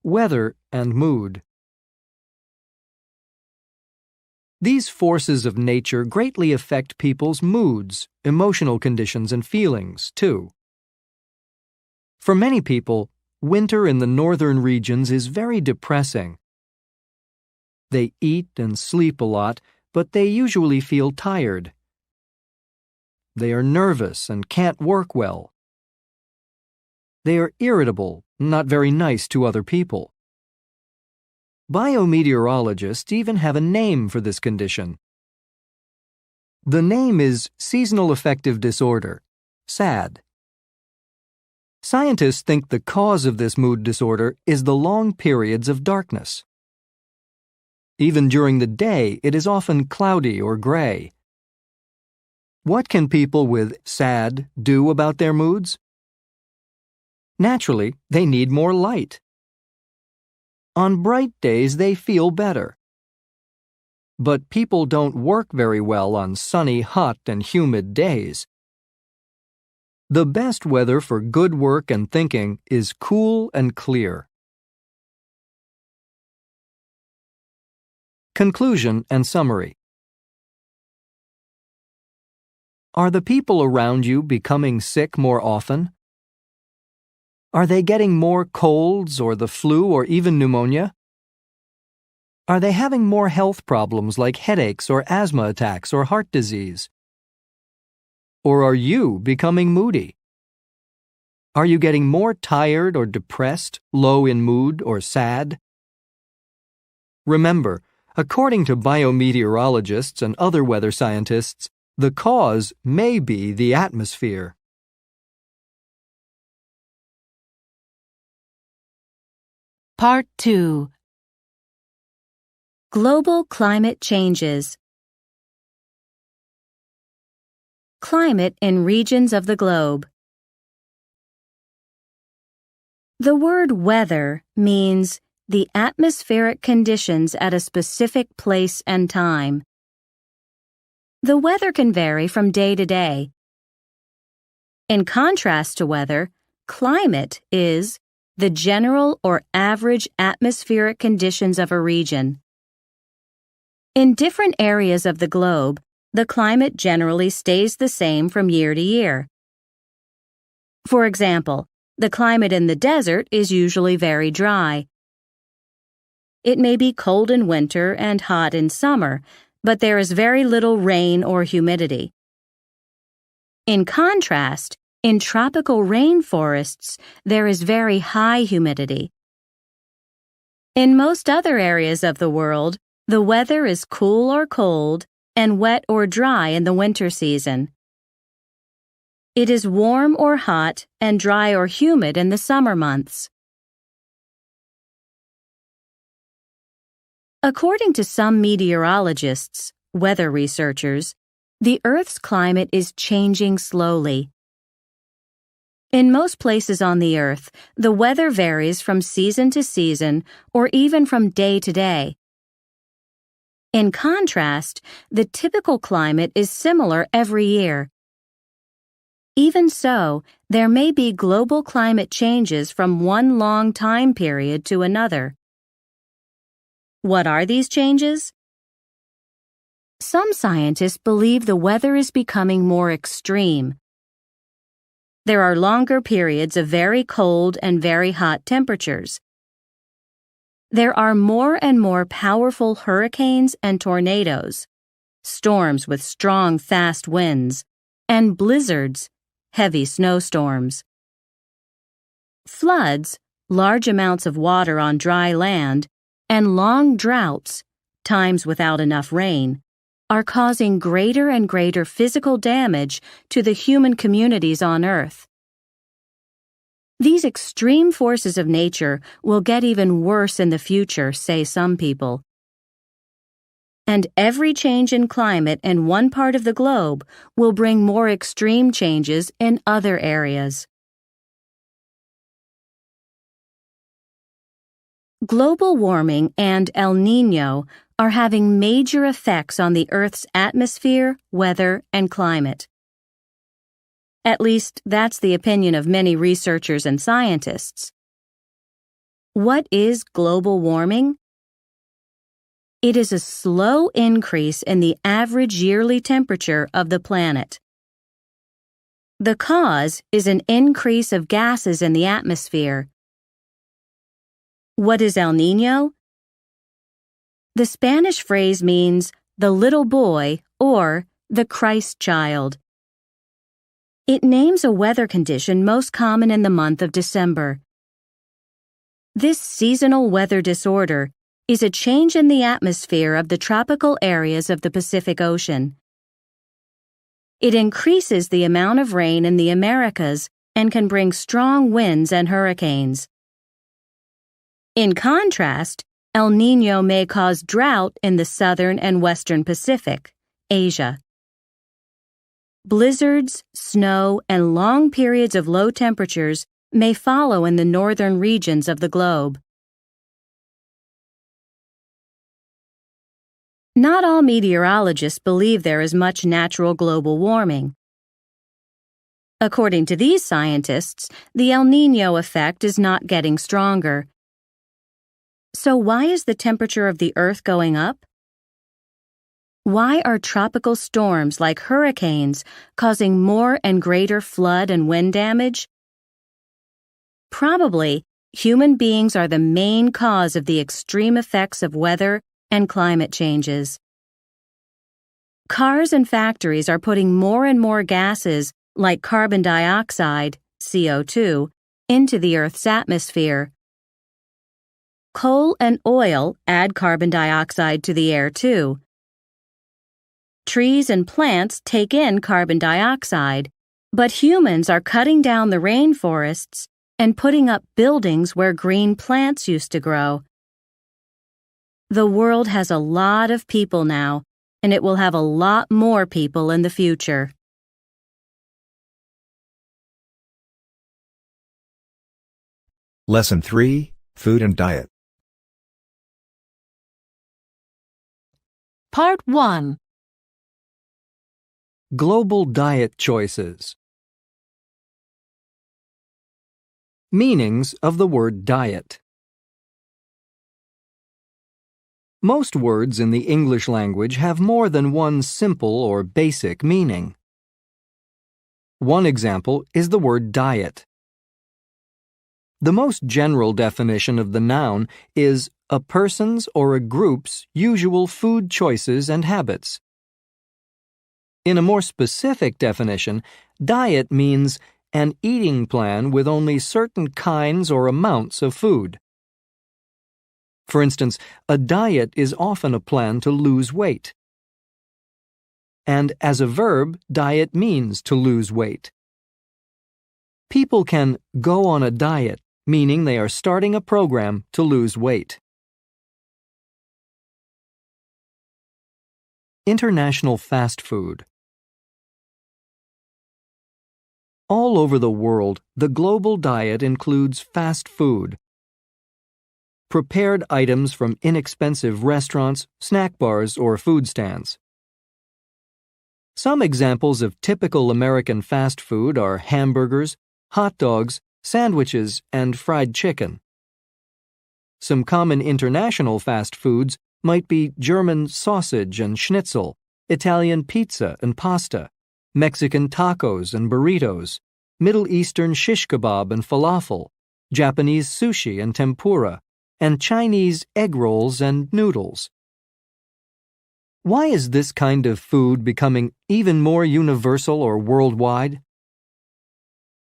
weather and mood. These forces of nature greatly affect people's moods, emotional conditions, and feelings, too. For many people, winter in the northern regions is very depressing. They eat and sleep a lot, but they usually feel tired. They are nervous and can't work well. They are irritable, not very nice to other people. Biometeorologists even have a name for this condition. The name is Seasonal Affective Disorder, SAD. Scientists think the cause of this mood disorder is the long periods of darkness. Even during the day, it is often cloudy or gray. What can people with SAD do about their moods? Naturally, they need more light. On bright days, they feel better. But people don't work very well on sunny, hot, and humid days. The best weather for good work and thinking is cool and clear. Conclusion and summary. Are the people around you becoming sick more often? Are they getting more colds or the flu or even pneumonia? Are they having more health problems like headaches or asthma attacks or heart disease? Or are you becoming moody? Are you getting more tired or depressed, low in mood, or sad? Remember, according to biometeorologists and other weather scientists, the cause may be the atmosphere. Part 2. Global climate changes. Climate in regions of the globe. The word weather means the atmospheric conditions at a specific place and time. The weather can vary from day to day. In contrast to weather, climate is the general or average atmospheric conditions of a region. In different areas of the globe, the climate generally stays the same from year to year. For example, the climate in the desert is usually very dry. It may be cold in winter and hot in summer, but there is very little rain or humidity. In contrast, in tropical rainforests, there is very high humidity. In most other areas of the world, the weather is cool or cold and wet or dry in the winter season. It is warm or hot and dry or humid in the summer months. According to some meteorologists, weather researchers, the Earth's climate is changing slowly. In most places on the Earth, the weather varies from season to season or even from day to day. In contrast, the typical climate is similar every year. Even so, there may be global climate changes from one long time period to another. What are these changes? Some scientists believe the weather is becoming more extreme. There are longer periods of very cold and very hot temperatures. There are more and more powerful hurricanes and tornadoes, storms with strong, fast winds, and blizzards, heavy snowstorms. Floods, large amounts of water on dry land, and long droughts, times without enough rain, are causing greater and greater physical damage to the human communities on Earth. These extreme forces of nature will get even worse in the future, say some people. And every change in climate in one part of the globe will bring more extreme changes in other areas. Global warming and El Niño are having major effects on the Earth's atmosphere, weather, and climate. At least, that's the opinion of many researchers and scientists. What is global warming? It is a slow increase in the average yearly temperature of the planet. The cause is an increase of gases in the atmosphere. What is El Niño? The Spanish phrase means the little boy or the Christ child. It names a weather condition most common in the month of December. This seasonal weather disorder is a change in the atmosphere of the tropical areas of the Pacific Ocean. It increases the amount of rain in the Americas and can bring strong winds and hurricanes. In contrast, El Niño may cause drought in the southern and western Pacific, Asia. Blizzards, snow, and long periods of low temperatures may follow in the northern regions of the globe. Not all meteorologists believe there is much natural global warming. According to these scientists, the El Niño effect is not getting stronger. So why is the temperature of the Earth going up? Why are tropical storms like hurricanes causing more and greater flood and wind damage? Probably, human beings are the main cause of the extreme effects of weather and climate changes. Cars and factories are putting more and more gases like carbon dioxide, CO2, into the Earth's atmosphere. Coal and oil add carbon dioxide to the air too. Trees and plants take in carbon dioxide, but humans are cutting down the rainforests and putting up buildings where green plants used to grow. The world has a lot of people now, and it will have a lot more people in the future. Lesson 3, Food and Diet. Part 1. Global diet choices. Meanings of the word diet. Most words in the English language have more than one simple or basic meaning. One example is the word diet. The most general definition of the noun is a person's or a group's usual food choices and habits. In a more specific definition, diet means an eating plan with only certain kinds or amounts of food. For instance, a diet is often a plan to lose weight. And as a verb, diet means to lose weight. People can go on a diet, meaning they are starting a program to lose weight. International fast food. All over the world, the global diet includes fast food. Prepared items from inexpensive restaurants, snack bars, or food stands. Some examples of typical American fast food are hamburgers, hot dogs, sandwiches, and fried chicken. Some common international fast foods might be German sausage and schnitzel, Italian pizza and pasta, Mexican tacos and burritos, Middle Eastern shish kebab and falafel, Japanese sushi and tempura, and Chinese egg rolls and noodles. Why is this kind of food becoming even more universal or worldwide?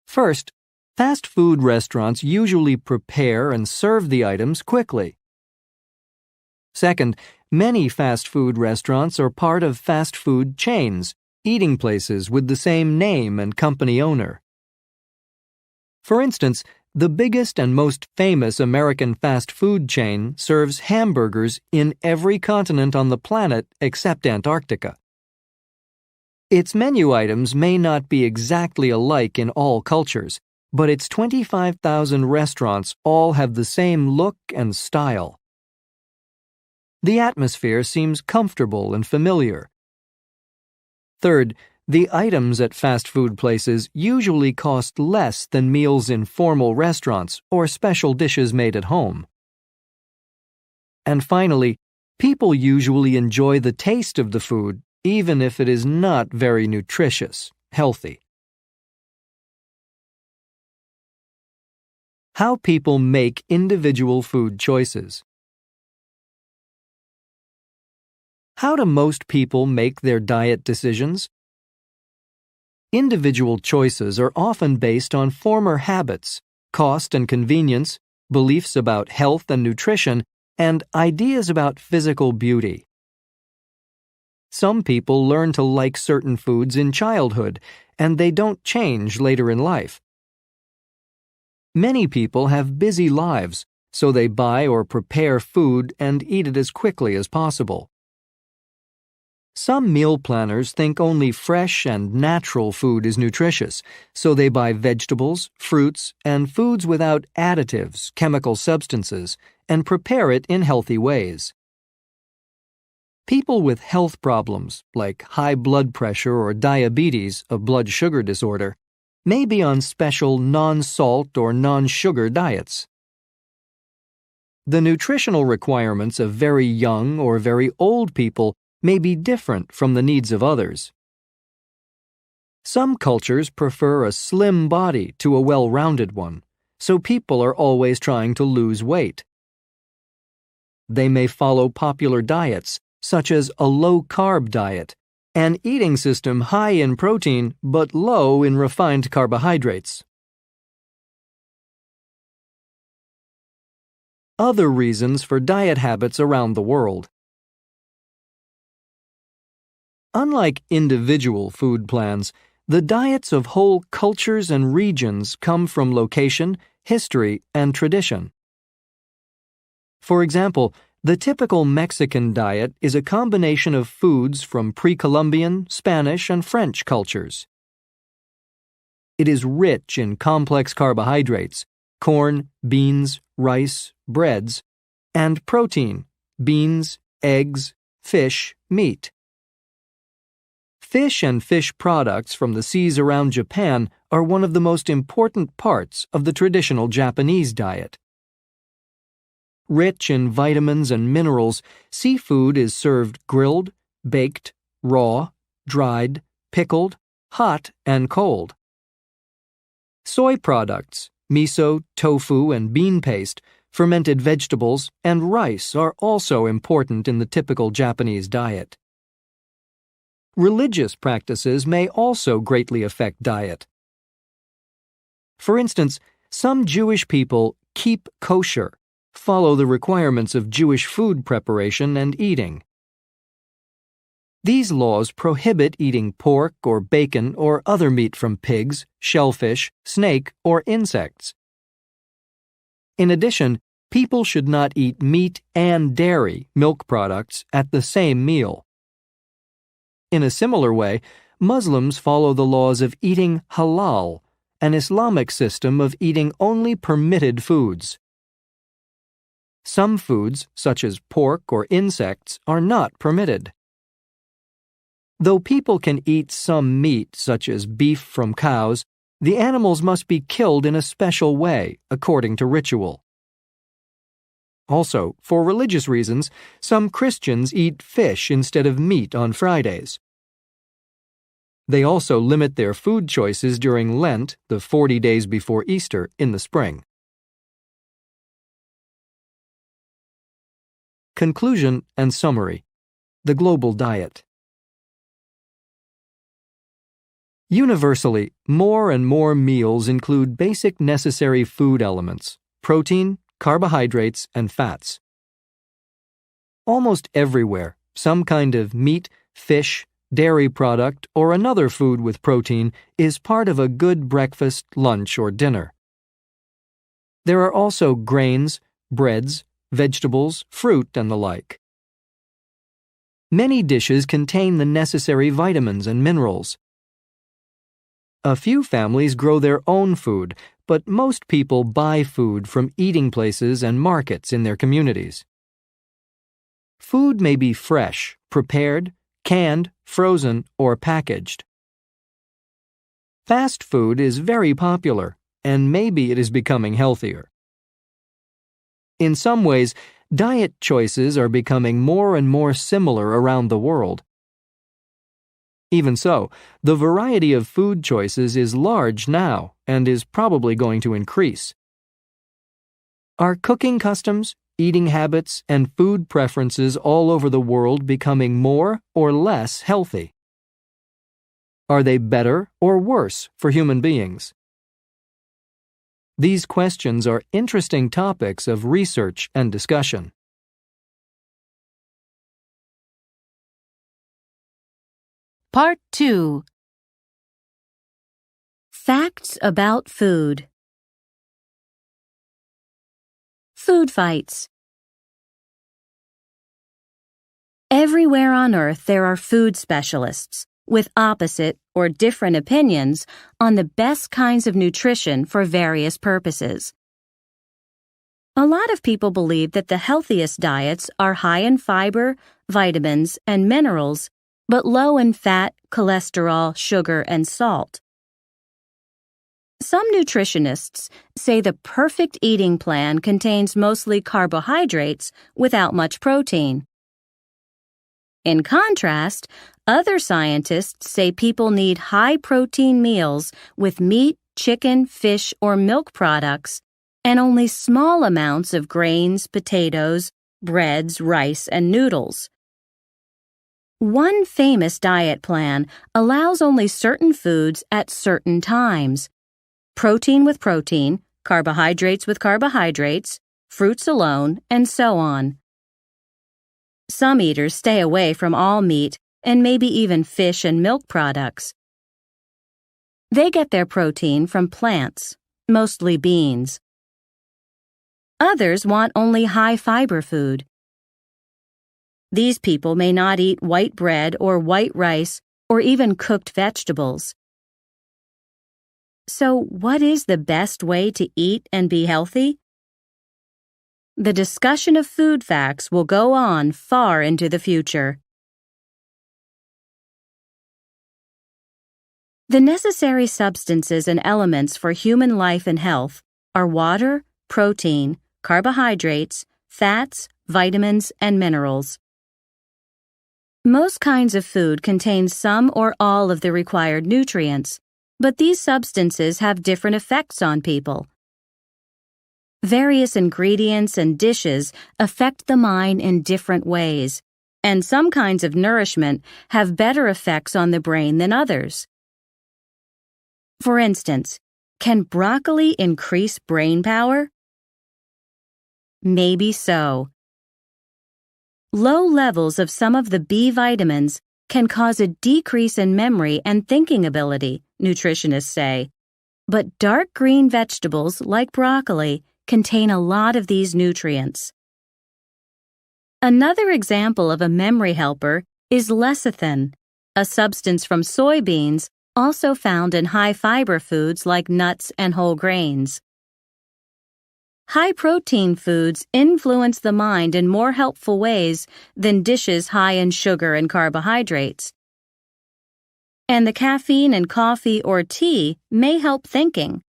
First, fast food restaurants usually prepare and serve the items quickly. Second, many fast food restaurants are part of fast food chains, eating places with the same name and company owner. For instance, the biggest and most famous American fast food chain serves hamburgers in every continent on the planet except Antarctica. Its menu items may not be exactly alike in all cultures, but its 25,000 restaurants all have the same look and style. The atmosphere seems comfortable and familiar. Third, The items at fast food places usually cost less than meals in formal restaurants or special dishes made at home. And finally, people usually enjoy the taste of the food, even if it is not very nutritious, healthy. How people make individual food choices. How do most people make their diet decisions? Individual choices are often based on former habits, cost and convenience, beliefs about health and nutrition, and ideas about physical beauty. Some people learn to like certain foods in childhood, and they don't change later in life. Many people have busy lives, so they buy or prepare food and eat it as quickly as possible. Some meal planners think only fresh and natural food is nutritious, so they buy vegetables, fruits, and foods without additives, chemical substances, and prepare it in healthy ways. People with health problems, like high blood pressure or diabetes, a blood sugar disorder, may be on special non-salt or non-sugar diets. The nutritional requirements of very young or very old people may be different from the needs of others. Some cultures prefer a slim body to a well-rounded one, so people are always trying to lose weight. They may follow popular diets, such as a low-carb diet, an eating system high in protein but low in refined carbohydrates. Other reasons for diet habits around the world. Unlike individual food plans, the diets of whole cultures and regions come from location, history, and tradition. For example, the typical Mexican diet is a combination of foods from pre-Columbian, Spanish, and French cultures. It is rich in complex carbohydrates, corn, beans, rice, breads, and protein, beans, eggs, fish, meat. Fish and fish products from the seas around Japan are one of the most important parts of the traditional Japanese diet. Rich in vitamins and minerals, seafood is served grilled, baked, raw, dried, pickled, hot, and cold. Soy products, miso, tofu, and bean paste, fermented vegetables, and rice are also important in the typical Japanese diet. Religious practices may also greatly affect diet. For instance, some Jewish people keep kosher, follow the requirements of Jewish food preparation and eating. These laws prohibit eating pork or bacon or other meat from pigs, shellfish, snake, or insects. In addition, people should not eat meat and dairy, milk products, at the same meal. In a similar way, Muslims follow the laws of eating halal, an Islamic system of eating only permitted foods. Some foods, such as pork or insects, are not permitted. Though people can eat some meat, such as beef from cows, the animals must be killed in a special way, according to ritual. Also, for religious reasons, some Christians eat fish instead of meat on Fridays. They also limit their food choices during Lent, the 40 days before Easter, in the spring. Conclusion and summary. The global diet. Universally, more and more meals include basic necessary food elements: protein, carbohydrates, and fats. Almost everywhere, some kind of meat, fish, dairy product, or another food with protein is part of a good breakfast, lunch, or dinner. There are also grains, breads, vegetables, fruit, and the like. Many dishes contain the necessary vitamins and minerals. A few families grow their own food, but most people buy food from eating places and markets in their communities. Food may be fresh, prepared, canned, frozen, or packaged. Fast food is very popular, and maybe it is becoming healthier. In some ways, diet choices are becoming more and more similar around the world. Even so, the variety of food choices is large now and is probably going to increase. Are cooking customs, eating habits, and food preferences all over the world becoming more or less healthy? Are they better or worse for human beings? These questions are interesting topics of research and discussion. Part 2. Facts about food. Food fights. Everywhere on Earth there are food specialists with opposite or different opinions on the best kinds of nutrition for various purposes. A lot of people believe that the healthiest diets are high in fiber, vitamins, and minerals, but low in fat, cholesterol, sugar, and salt. Some nutritionists say the perfect eating plan contains mostly carbohydrates without much protein. In contrast, other scientists say people need high-protein meals with meat, chicken, fish, or milk products, and only small amounts of grains, potatoes, breads, rice, and noodles. One famous diet plan allows only certain foods at certain times: protein with protein, carbohydrates with carbohydrates, fruits alone, and so on. Some eaters stay away from all meat and maybe even fish and milk products. They get their protein from plants, mostly beans. Others want only high-fiber food. These people may not eat white bread or white rice or even cooked vegetables. So, what is the best way to eat and be healthy? The discussion of food facts will go on far into the future. The necessary substances and elements for human life and health are water, protein, carbohydrates, fats, vitamins, and minerals. Most kinds of food contain some or all of the required nutrients, but these substances have different effects on people. Various ingredients and dishes affect the mind in different ways, and some kinds of nourishment have better effects on the brain than others. For instance, can broccoli increase brain power? Maybe so. Low levels of some of the B vitamins can cause a decrease in memory and thinking ability, nutritionists say. But dark green vegetables like broccoli contain a lot of these nutrients. Another example of a memory helper is lecithin, a substance from soybeans also found in high-fiber foods like nuts and whole grains. High-protein foods influence the mind in more helpful ways than dishes high in sugar and carbohydrates. And the caffeine in coffee or tea may help thinking.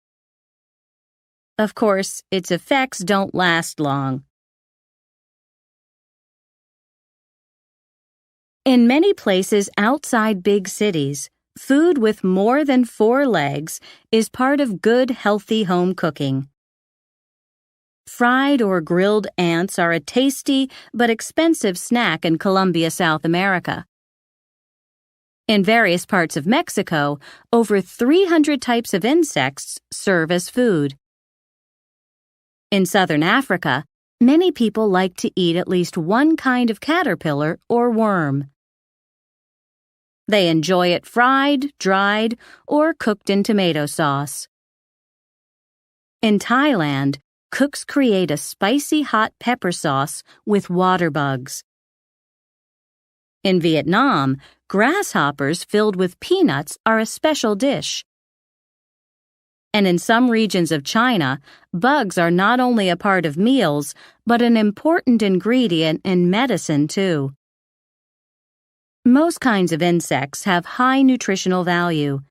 Of course, its effects don't last long. In many places outside big cities, food with more than 4 legs is part of good, healthy home cooking. Fried or grilled ants are a tasty but expensive snack in Colombia, South America. In various parts of Mexico, over 300 types of insects serve as food. In southern Africa, many people like to eat at least one kind of caterpillar or worm. They enjoy it fried, dried, or cooked in tomato sauce. In Thailand, cooks create a spicy hot pepper sauce with water bugs. In Vietnam, grasshoppers filled with peanuts are a special dish. And in some regions of China, bugs are not only a part of meals, but an important ingredient in medicine too. Most kinds of insects have high nutritional value.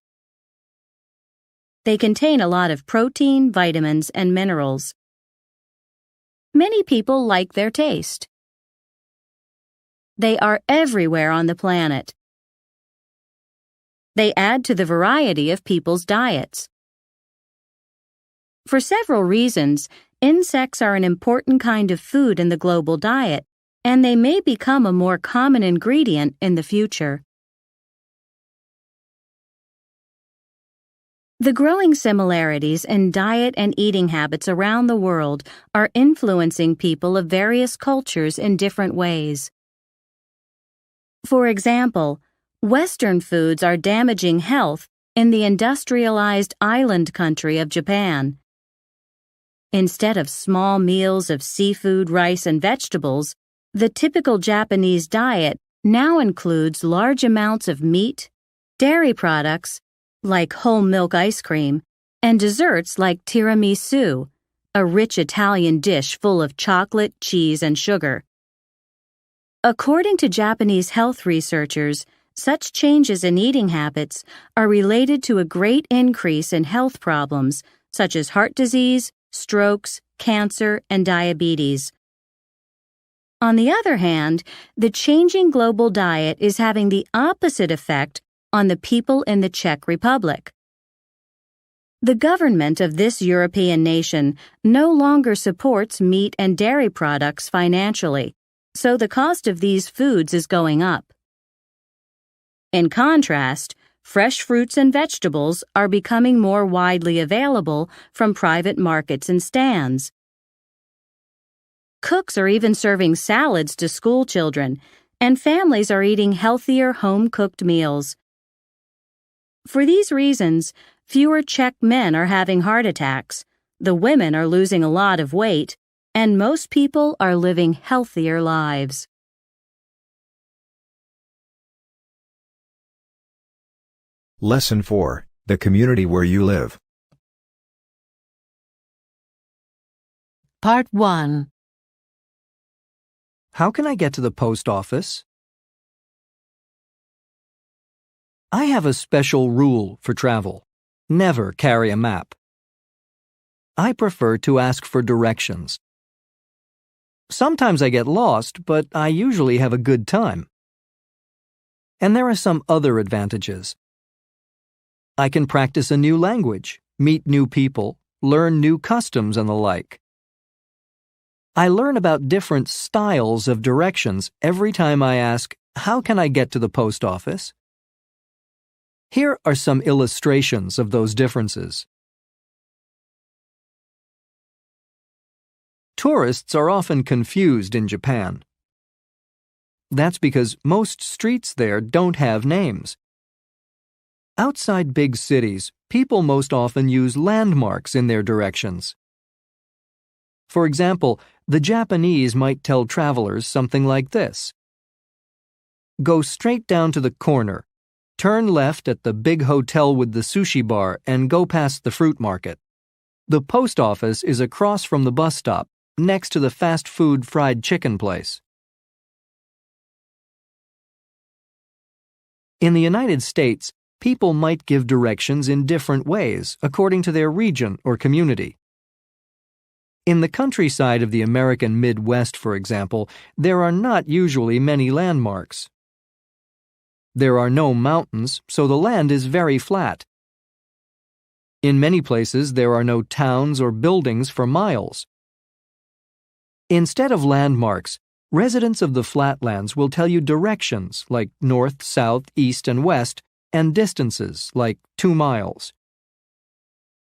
They contain a lot of protein, vitamins, and minerals. Many people like their taste. They are everywhere on the planet. They add to the variety of people's diets. For several reasons, insects are an important kind of food in the global diet, and they may become a more common ingredient in the future. The growing similarities in diet and eating habits around the world are influencing people of various cultures in different ways. For example, Western foods are damaging health in the industrialized island country of Japan. Instead of small meals of seafood, rice, and vegetables, the typical Japanese diet now includes large amounts of meat, dairy products, like whole milk ice cream, and desserts like tiramisu, a rich Italian dish full of chocolate, cheese, and sugar. According to Japanese health researchers, such changes in eating habits are related to a great increase in health problems such as heart disease, strokes, cancer, and diabetes. On the other hand, the changing global diet is having the opposite effect on the people in the Czech Republic. The government of this European nation no longer supports meat and dairy products financially, so the cost of these foods is going up. In contrast, fresh fruits and vegetables are becoming more widely available from private markets and stands. Cooks are even serving salads to school children, and families are eating healthier home-cooked meals. For these reasons, fewer Czech men are having heart attacks, the women are losing a lot of weight, and most people are living healthier lives. Lesson 4, The Community Where You Live. Part 1. How can I get to the post office? I have a special rule for travel. Never carry a map. I prefer to ask for directions. Sometimes I get lost, but I usually have a good time. And there are some other advantages. I can practice a new language, meet new people, learn new customs and the like. I learn about different styles of directions every time I ask, how can I get to the post office? Here are some illustrations of those differences. Tourists are often confused in Japan. That's because most streets there don't have names. Outside big cities, people most often use landmarks in their directions. For example, the Japanese might tell travelers something like this. Go straight down to the corner, turn left at the big hotel with the sushi bar and go past the fruit market. The post office is across from the bus stop, next to the fast food fried chicken place. In the United States, people might give directions in different ways according to their region or community. In the countryside of the American Midwest, for example, there are not usually many landmarks. There are no mountains, so the land is very flat. In many places, there are no towns or buildings for miles. Instead of landmarks, residents of the flatlands will tell you directions like north, south, east, and west, and distances like 2 miles.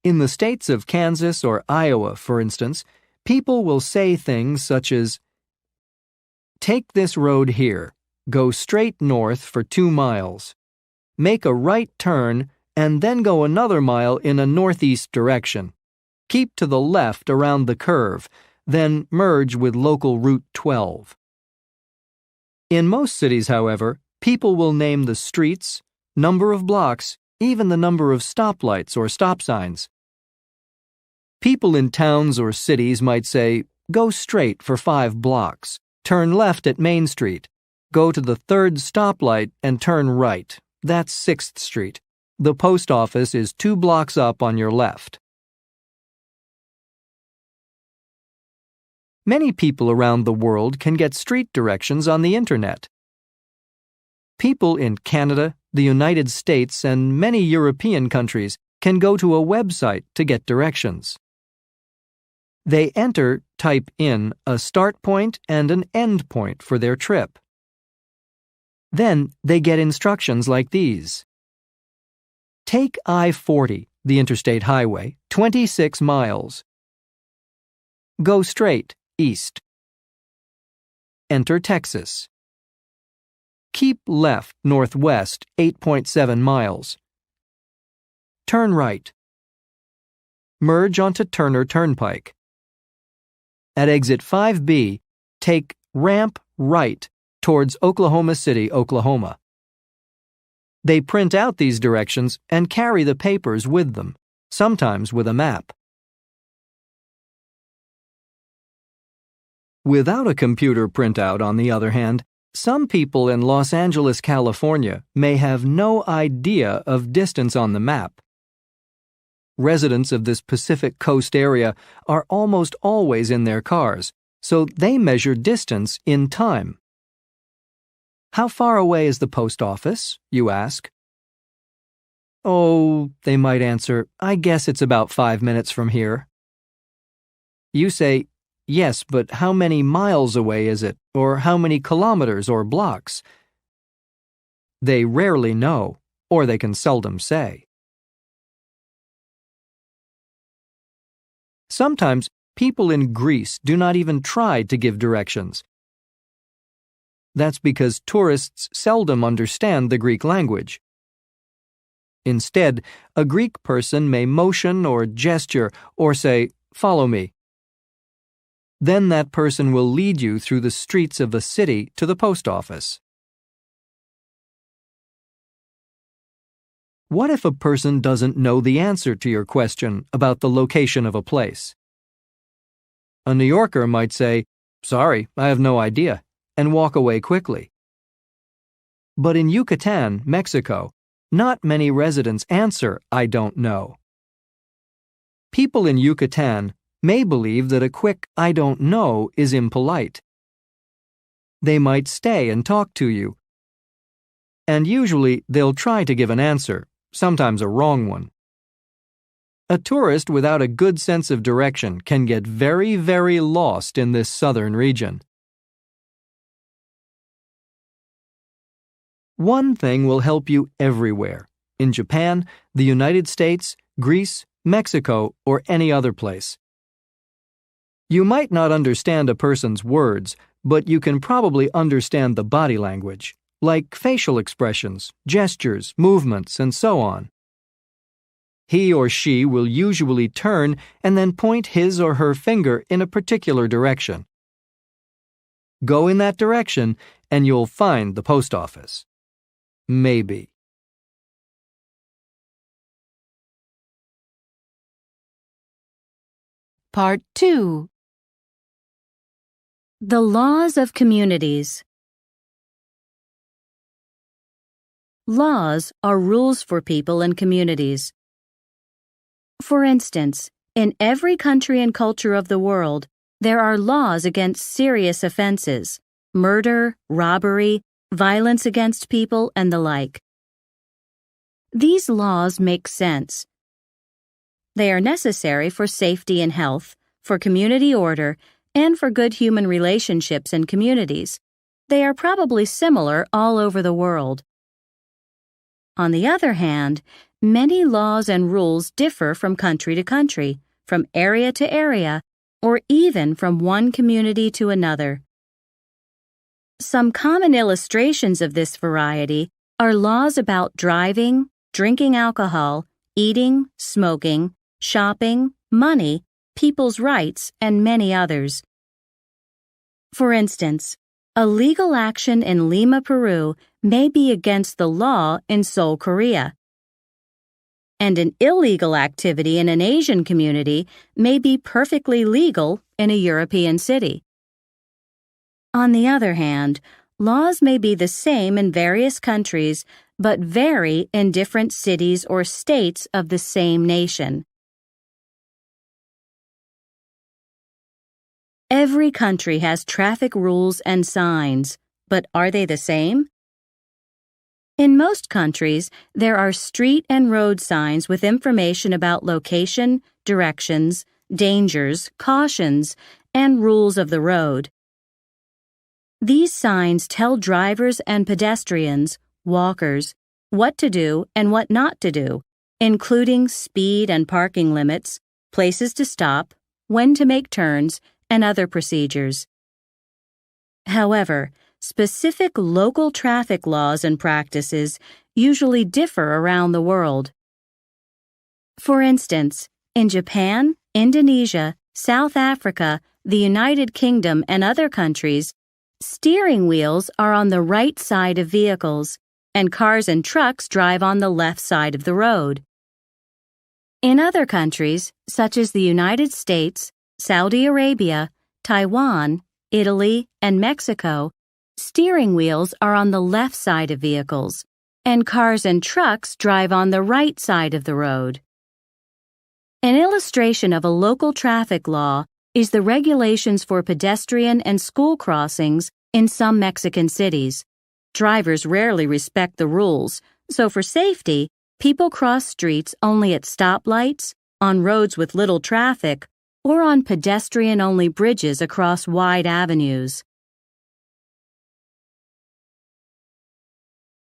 In the states of Kansas or Iowa, for instance, people will say things such as, take this road here, go straight north for 2 miles, make a right turn, and then go another mile in a northeast direction. Keep to the left around the curve, then merge with local Route 12. In most cities, however, people will name the streets, number of blocks, even the number of stoplights or stop signs. People in towns or cities might say, go straight for 5 blocks, turn left at Main Street, go to the 3rd stoplight and turn right, that's 6th Street, The post office is 2 blocks up on your left. Many people around the world can get street directions on the internet. People in Canada, the United States, and many European countries can go to a website to get directions. They type in a start point and an end point for their trip. Then they get instructions like these. Take I-40, the interstate highway, 26 miles. Go straight, east. Enter Texas. Keep left, northwest, 8.7 miles. Turn right. Merge onto Turner Turnpike. At exit 5B, take ramp right towards Oklahoma City, Oklahoma. They print out these directions and carry the papers with them, sometimes with a map. Without a computer printout, on the other hand, some people in Los Angeles, California may have no idea of distance on the map. Residents of this Pacific Coast area are almost always in their cars, so they measure distance in time. How far away is the post office, you ask? Oh, they might answer, I guess it's about 5 minutes from here. You say, yes, but how many miles away is it, or how many kilometers or blocks? They rarely know, or they can seldom say. Sometimes people in Greece do not even try to give directions. That's because tourists seldom understand the Greek language. Instead, a Greek person may motion or gesture or say, "Follow me." Then that person will lead you through the streets of a city to the post office. What if a person doesn't know the answer to your question about the location of a place? A New Yorker might say, "Sorry, I have no idea," and walk away quickly. But in Yucatan, Mexico, not many residents answer, "I don't know." People in Yucatan may believe that a quick "I don't know" is impolite. They might stay and talk to you. And usually they'll try to give an answer, sometimes a wrong one. A tourist without a good sense of direction can get very, very lost in this southern region. One thing will help you everywhere, in Japan, the United States, Greece, Mexico, or any other place. You might not understand a person's words, but you can probably understand the body language, like facial expressions, gestures, movements, and so on. He or she will usually turn and then point his or her finger in a particular direction. Go in that direction, and you'll find the post office. Maybe. Part 2. The laws of communities. Laws are rules for people and communities. For instance, in every country and culture of the world, there are laws against serious offenses, murder, robbery, violence against people, and the like. These laws make sense. They are necessary for safety and health, for community order, and for good human relationships and communities. They are probably similar all over the world. On the other hand, many laws and rules differ from country to country, from area to area, or even from one community to another. Some common illustrations of this variety are laws about driving, drinking alcohol, eating, smoking, shopping, money, people's rights, and many others. For instance, a legal action in Lima, Peru may be against the law in Seoul, Korea. And an illegal activity in an Asian community may be perfectly legal in a European city. On the other hand, laws may be the same in various countries, but vary in different cities or states of the same nation. Every country has traffic rules and signs, but are they the same? In most countries, there are street and road signs with information about location, directions, dangers, cautions, and rules of the road. These signs tell drivers and pedestrians, walkers, what to do and what not to do, including speed and parking limits, places to stop, when to make turns, and other procedures. However, specific local traffic laws and practices usually differ around the world. For instance, in Japan, Indonesia, South Africa, the United Kingdom, and other countries, steering wheels are on the right side of vehicles, and cars and trucks drive on the left side of the road. In other countries, such as the United States, Saudi Arabia, Taiwan, Italy, and Mexico, steering wheels are on the left side of vehicles, and cars and trucks drive on the right side of the road. An illustration of a local traffic law is the regulations for pedestrian and school crossings in some Mexican cities. Drivers rarely respect the rules, so for safety, people cross streets only at stoplights, on roads with little traffic, or on pedestrian-only bridges across wide avenues.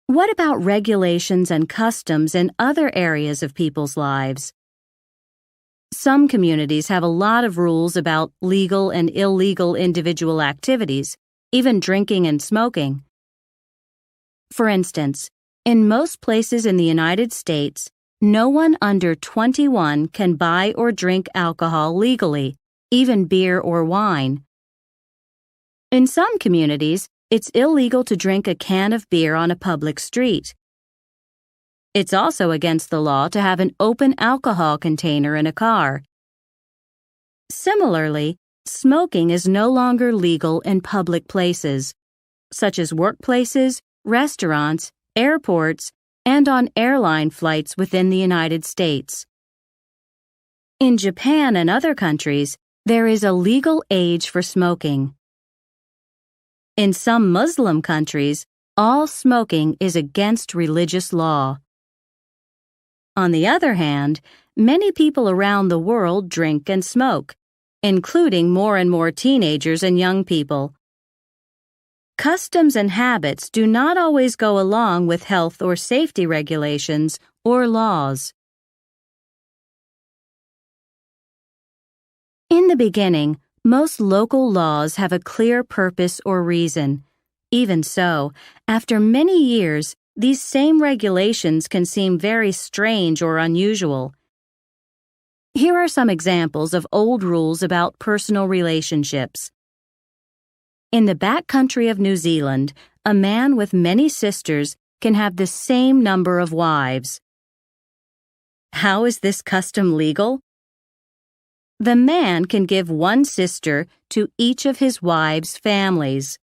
What about regulations and customs in other areas of people's lives? Some communities have a lot of rules about legal and illegal individual activities, even drinking and smoking. For instance, in most places in the United States, no one under 21 can buy or drink alcohol legally, even beer or wine. In some communities, it's illegal to drink a can of beer on a public street. It's also against the law to have an open alcohol container in a car. Similarly, smoking is no longer legal in public places, such as workplaces, restaurants, airports, and on airline flights within the United States. In Japan and other countries, there is a legal age for smoking. In some Muslim countries, all smoking is against religious law. On the other hand, many people around the world drink and smoke, including more and more teenagers and young people. Customs and habits do not always go along with health or safety regulations or laws. In the beginning, most local laws have a clear purpose or reason. Even so, after many years, these same regulations can seem very strange or unusual. Here are some examples of old rules about personal relationships. In the backcountry of New Zealand, a man with many sisters can have the same number of wives. How is this custom legal? The man can give one sister to each of his wives' families.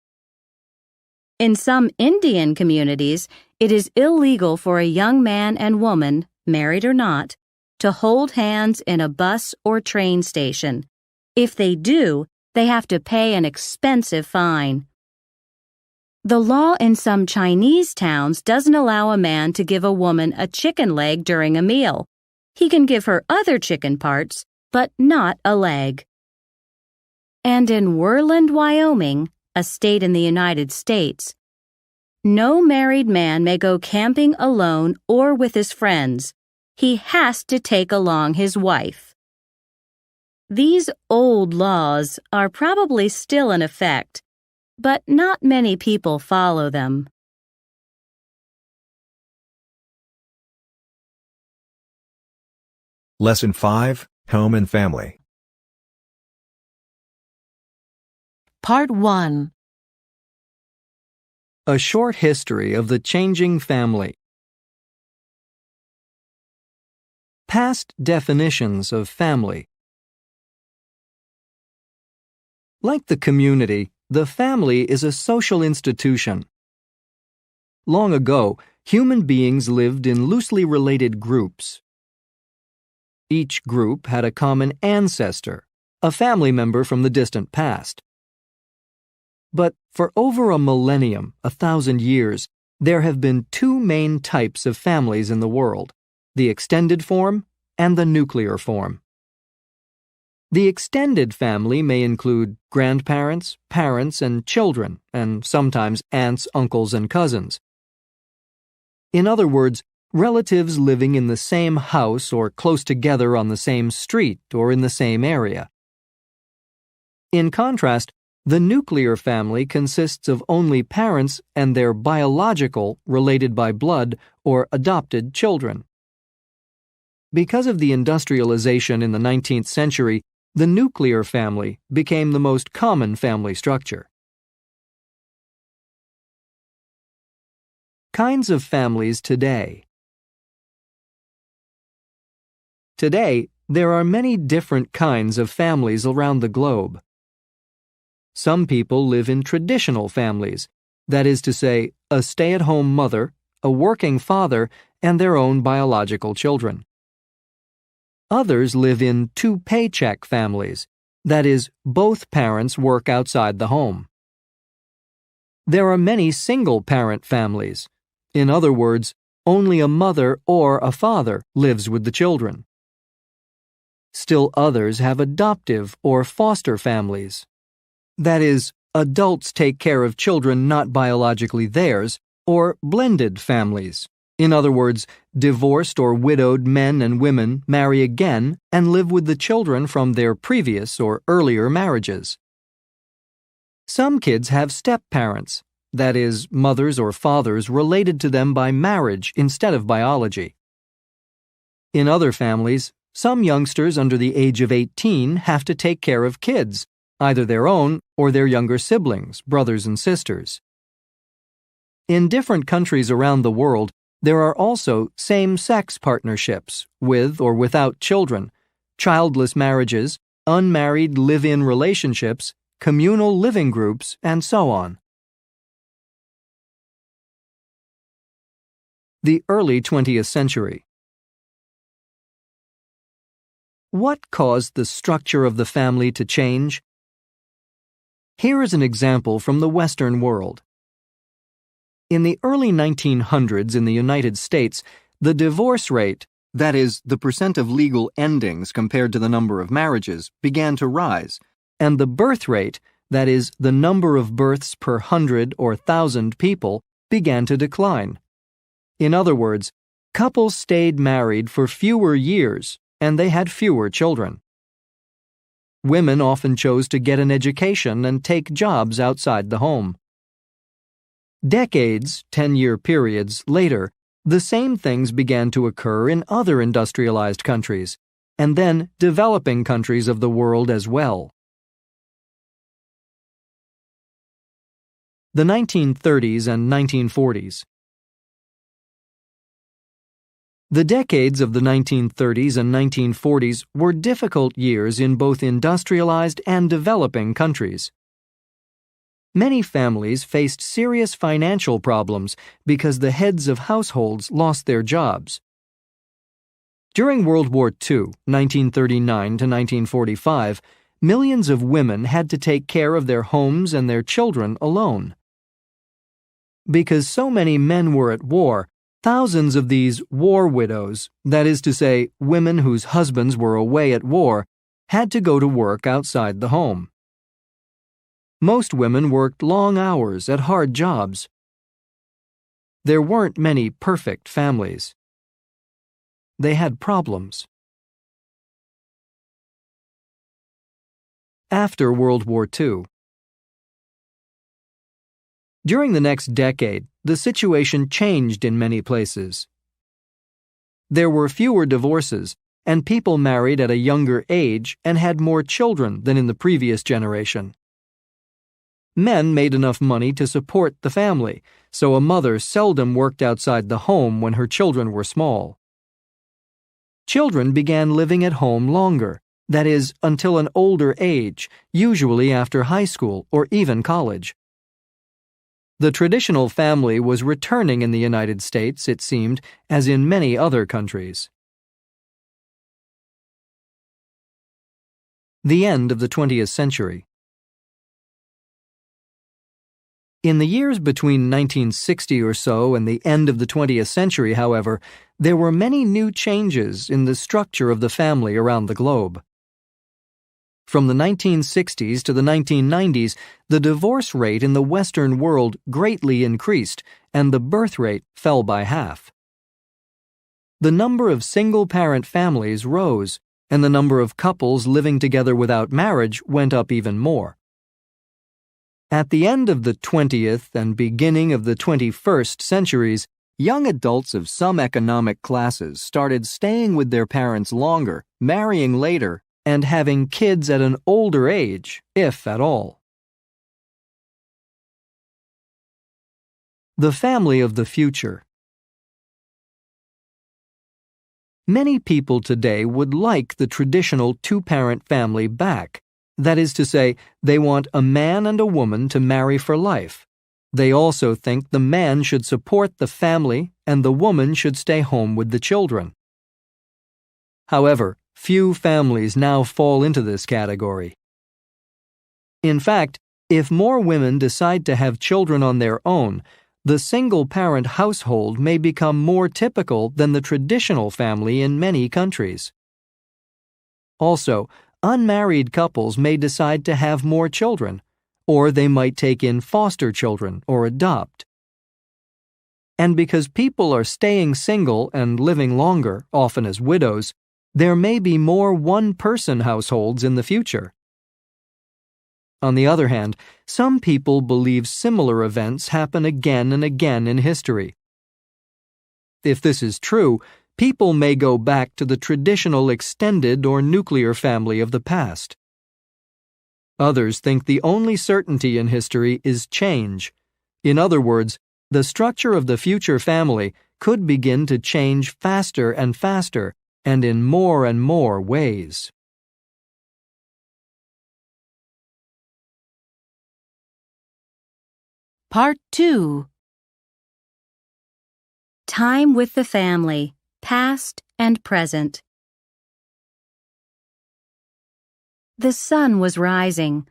In some Indian communities, it is illegal for a young man and woman, married or not, to hold hands in a bus or train station. If they do, they have to pay an expensive fine. The law in some Chinese towns doesn't allow a man to give a woman a chicken leg during a meal. He can give her other chicken parts, but not a leg. And in Worland, Wyoming, a state in the United States, no married man may go camping alone or with his friends. He has to take along his wife. These old laws are probably still in effect, but not many people follow them. Lesson 5, Home and Family. Part 1. A short history of the changing family. Past definitions of family. Like the community, the family is a social institution. Long ago, human beings lived in loosely related groups. Each group had a common ancestor, a family member from the distant past. But for over a millennium, 1,000 years, there have been two main types of families in the world: the extended form and the nuclear form. The extended family may include grandparents, parents, and children, and sometimes aunts, uncles, and cousins. In other words, relatives living in the same house or close together on the same street or in the same area. In contrast, the nuclear family consists of only parents and their biological, related by blood, or adopted children. Because of the industrialization in the 19th century, the nuclear family became the most common family structure. Kinds of families today. Today, there are many different kinds of families around the globe. Some people live in traditional families, that is to say, a stay-at-home mother, a working father, and their own biological children. Others live in two-paycheck families, that is, both parents work outside the home. There are many single-parent families. In other words, only a mother or a father lives with the children. Still others have adoptive or foster families. That is, adults take care of children not biologically theirs, or blended families. In other words, divorced or widowed men and women marry again and live with the children from their previous or earlier marriages. Some kids have step-parents, that is, mothers or fathers related to them by marriage instead of biology. In other families, some youngsters under the age of 18 have to take care of kids, either their own or their younger siblings, brothers and sisters. In different countries around the world, there are also same-sex partnerships, with or without children, childless marriages, unmarried live-in relationships, communal living groups, and so on. The early 20th century. What caused the structure of the family to change? Here is an example from the Western world. In the early 1900s in the United States, the divorce rate, that is, the percent of legal endings compared to the number of marriages, began to rise, and the birth rate, that is, the number of births per 100 or 1,000 people, began to decline. In other words, couples stayed married for fewer years, and they had fewer children. Women often chose to get an education and take jobs outside the home. Decades, 10-year periods, later, the same things began to occur in other industrialized countries, and then developing countries of the world as well. The 1930s and 1940s. The decades of the 1930s and 1940s were difficult years in both industrialized and developing countries. Many families faced serious financial problems because the heads of households lost their jobs. During World War II, 1939 to 1945, millions of women had to take care of their homes and their children alone. Because so many men were at war, thousands of these war widows, that is to say, women whose husbands were away at war, had to go to work outside the home. Most women worked long hours at hard jobs. There weren't many perfect families. They had problems. After World War II. During the next decade, the situation changed in many places. There were fewer divorces, and people married at a younger age and had more children than in the previous generation. Men made enough money to support the family, so a mother seldom worked outside the home when her children were small. Children began living at home longer, that is, until an older age, usually after high school or even college. The traditional family was returning in the United States, it seemed, as in many other countries. The end of the 20th century. In the years between 1960 or so and the end of the 20th century, however, there were many new changes in the structure of the family around the globe. From the 1960s to the 1990s, the divorce rate in the Western world greatly increased, and the birth rate fell by half. The number of single-parent families rose, and the number of couples living together without marriage went up even more. At the end of the 20th and beginning of the 21st centuries, young adults of some economic classes started staying with their parents longer, marrying later, and having kids at an older age, if at all. The family of the future. Many people today would like the traditional two-parent family back. That is to say, they want a man and a woman to marry for life. They also think the man should support the family and the woman should stay home with the children. However, few families now fall into this category. In fact, if more women decide to have children on their own, the single-parent household may become more typical than the traditional family in many countries. Also, unmarried couples may decide to have more children, or they might take in foster children or adopt. And because people are staying single and living longer, often as widows, there may be more one-person households in the future. On the other hand, some people believe similar events happen again and again in history. If this is true, people may go back to the traditional extended or nuclear family of the past. Others think the only certainty in history is change. In other words, the structure of the future family could begin to change faster and faster, and in more and more ways. Part 2. Time with the family, past and present. The sun was rising.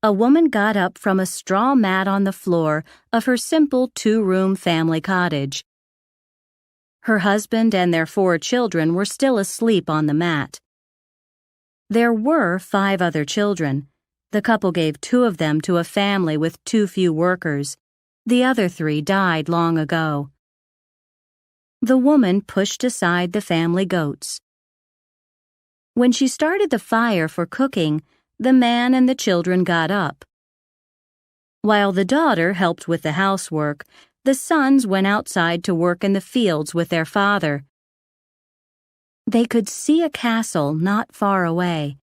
A woman got up from a straw mat on the floor of her simple two-room family cottage. Her husband and their 4 children were still asleep on the mat. There were 5 other children. The couple gave 2 of them to a family with too few workers. The other 3 died long ago. The woman pushed aside the family goats. When she started the fire for cooking, the man and the children got up. While the daughter helped with the housework, the sons went outside to work in the fields with their father. They could see a castle not far away.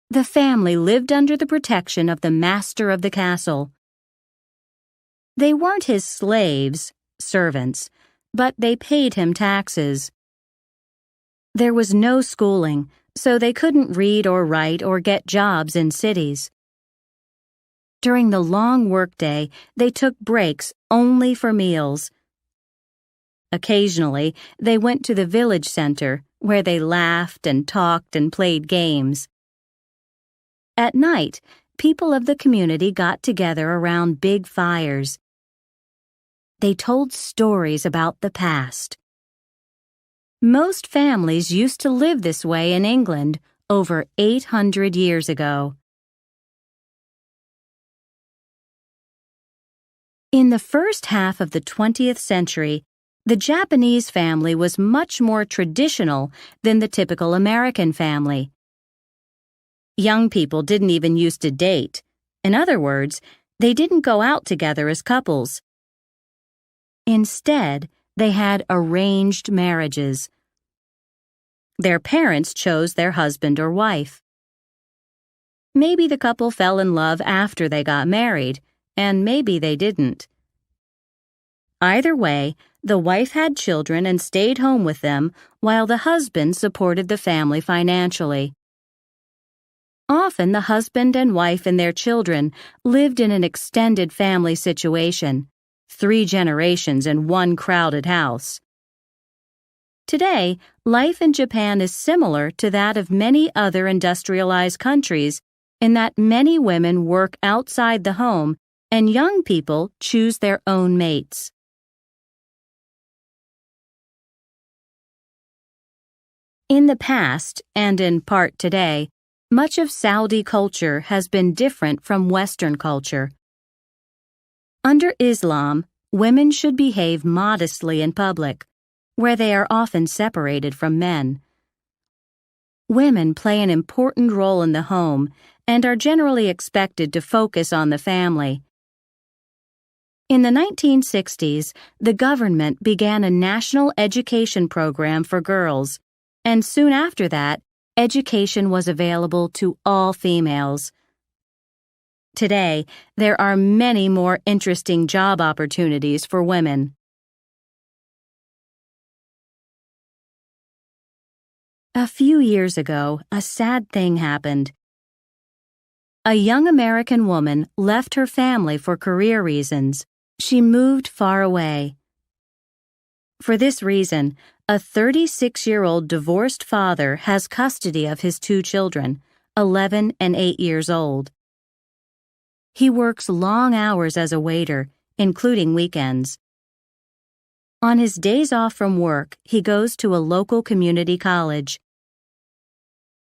The family lived under the protection of the master of the castle. They weren't his slaves, servants, but they paid him taxes. There was no schooling, so they couldn't read or write or get jobs in cities. During the long workday, they took breaks only for meals. Occasionally, they went to the village center, where they laughed and talked and played games. At night, people of the community got together around big fires. They told stories about the past. Most families used to live this way in England over 800 years ago. In the first half of the 20th century, the Japanese family was much more traditional than the typical American family. Young people didn't even used to date. In other words, they didn't go out together as couples. Instead, they had arranged marriages. Their parents chose their husband or wife. Maybe the couple fell in love after they got married, and maybe they didn't. Either way, the wife had children and stayed home with them while the husband supported the family financially. Often the husband and wife and their children lived in an extended family situation, 3 generations in one crowded house. Today, life in Japan is similar to that of many other industrialized countries in that many women work outside the home and young people choose their own mates. In the past, and in part today, much of Saudi culture has been different from Western culture. Under Islam, women should behave modestly in public, where they are often separated from men. Women play an important role in the home and are generally expected to focus on the family. In the 1960s, the government began a national education program for girls, and soon after that, education was available to all females. Today, there are many more interesting job opportunities for women. A few years ago, a sad thing happened. A young American woman left her family for career reasons. She moved far away. For this reason, a 36-year-old divorced father has custody of his 2 children, 11 and 8 years old. He works long hours as a waiter, including weekends. On his days off from work, he goes to a local community college.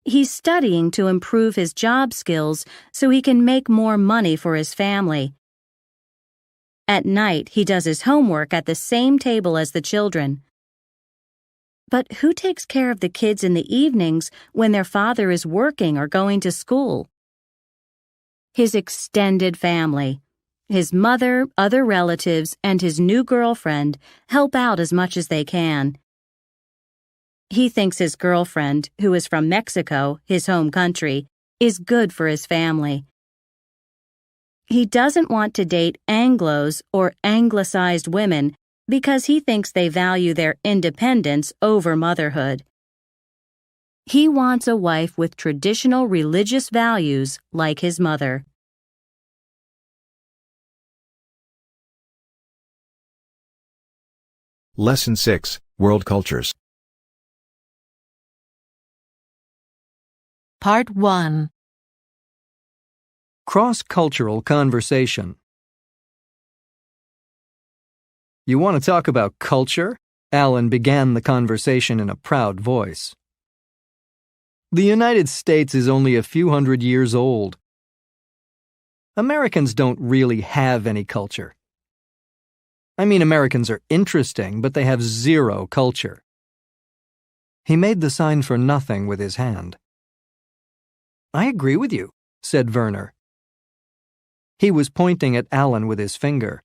He's studying to improve his job skills so he can make more money for his family. At night, he does his homework at the same table as the children. But who takes care of the kids in the evenings when their father is working or going to school? His extended family. His mother, other relatives, and his new girlfriend help out as much as they can. He thinks his girlfriend, who is from Mexico, his home country, is good for his family. He doesn't want to date Anglos or anglicized women because he thinks they value their independence over motherhood. He wants a wife with traditional religious values like his mother. Lesson 6, World Cultures. Part 1. Cross-cultural conversation. You want to talk about culture? Alan began the conversation in a proud voice. The United States is only a few hundred years old. Americans don't really have any culture. I mean, Americans are interesting, but they have zero culture. He made the sign for nothing with his hand. I agree with you, said Werner. He was pointing at Alan with his finger.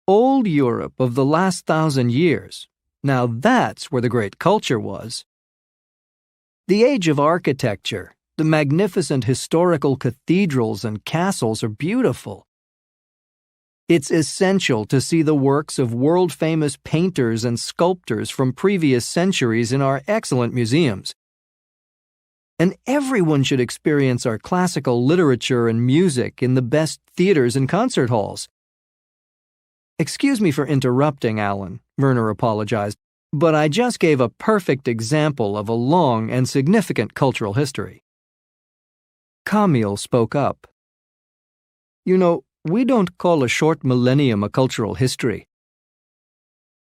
Old Europe of the last 1,000 years. Now that's where the great culture was. The age of architecture, the magnificent historical cathedrals and castles are beautiful. It's essential to see the works of world-famous painters and sculptors from previous centuries in our excellent museums. And everyone should experience our classical literature and music in the best theaters and concert halls. Excuse me for interrupting, Alan, Werner apologized, but I just gave a perfect example of a long and significant cultural history. Camille spoke up. You know, we don't call a short millennium a cultural history.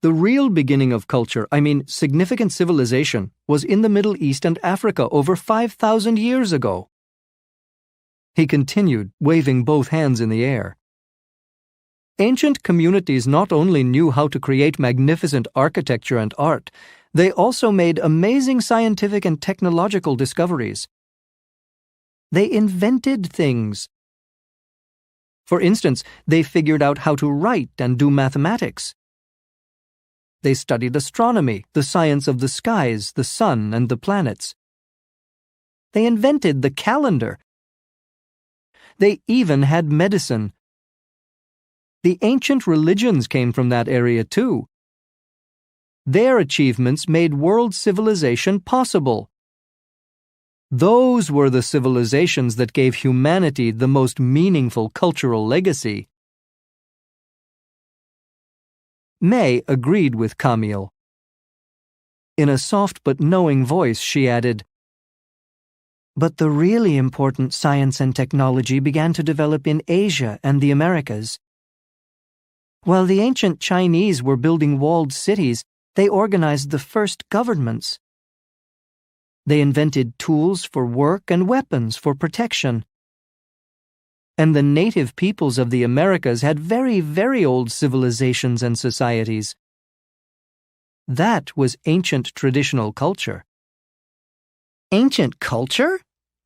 The real beginning of culture, significant civilization, was in the Middle East and Africa over 5,000 years ago. He continued, waving both hands in the air. Ancient communities not only knew how to create magnificent architecture and art, they also made amazing scientific and technological discoveries. They invented things. For instance, they figured out how to write and do mathematics. They studied astronomy, the science of the skies, the sun, and the planets. They invented the calendar. They even had medicine. The ancient religions came from that area too. Their achievements made world civilization possible. Those were the civilizations that gave humanity the most meaningful cultural legacy. May agreed with Camille. In a soft but knowing voice, she added, "But the really important science and technology began to develop in Asia and the Americas. While the ancient Chinese were building walled cities, they organized the first governments. They invented tools for work and weapons for protection. And the native peoples of the Americas had very, very old civilizations and societies. That was ancient traditional culture." Ancient culture?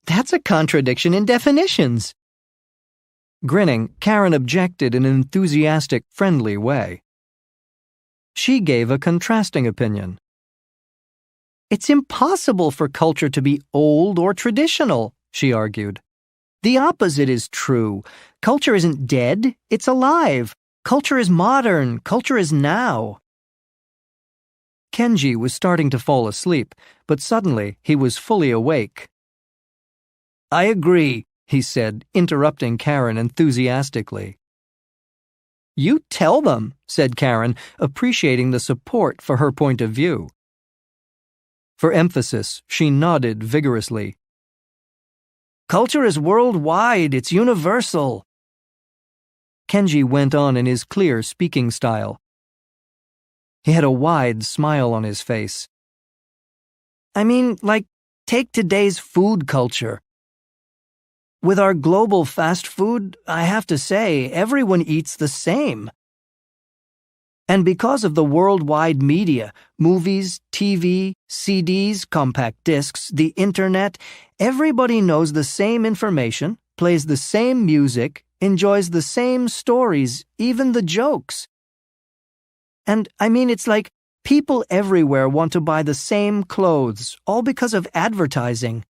That's a contradiction in definitions. Grinning, Karen objected in an enthusiastic, friendly way. She gave a contrasting opinion. "It's impossible for culture to be old or traditional," she argued. "The opposite is true. Culture isn't dead, it's alive. Culture is modern, culture is now." Kenji was starting to fall asleep, but suddenly he was fully awake. "I agree," he said, interrupting Karen enthusiastically. "You tell them," said Karen, appreciating the support for her point of view. For emphasis, she nodded vigorously. "Culture is worldwide, it's universal." Kenji went on in his clear speaking style. He had a wide smile on his face. "I mean, like, take today's food culture. With our global fast food, I have to say, everyone eats the same. And because of the worldwide media, movies, TV, CDs, compact discs, the internet, everybody knows the same information, plays the same music, enjoys the same stories, even the jokes. And I mean, it's like people everywhere want to buy the same clothes, all because of advertising.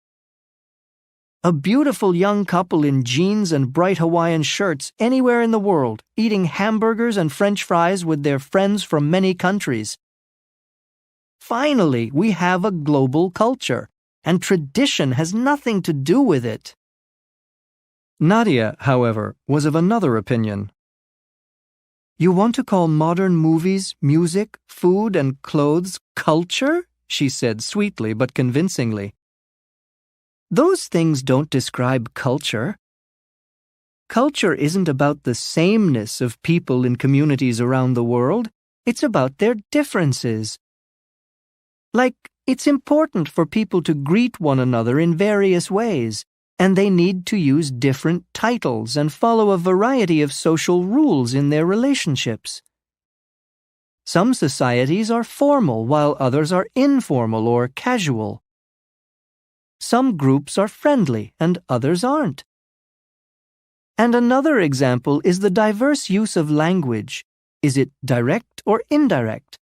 A beautiful young couple in jeans and bright Hawaiian shirts anywhere in the world, eating hamburgers and French fries with their friends from many countries. Finally, we have a global culture, and tradition has nothing to do with it." Nadia, however, was of another opinion. "You want to call modern movies, music, food, and clothes culture?" she said sweetly but convincingly. "Those things don't describe culture. Culture isn't about the sameness of people in communities around the world. It's about their differences. Like, it's important for people to greet one another in various ways, and they need to use different titles and follow a variety of social rules in their relationships. Some societies are formal while others are informal or casual. Some groups are friendly and others aren't. And another example is the diverse use of language. Is it direct or indirect?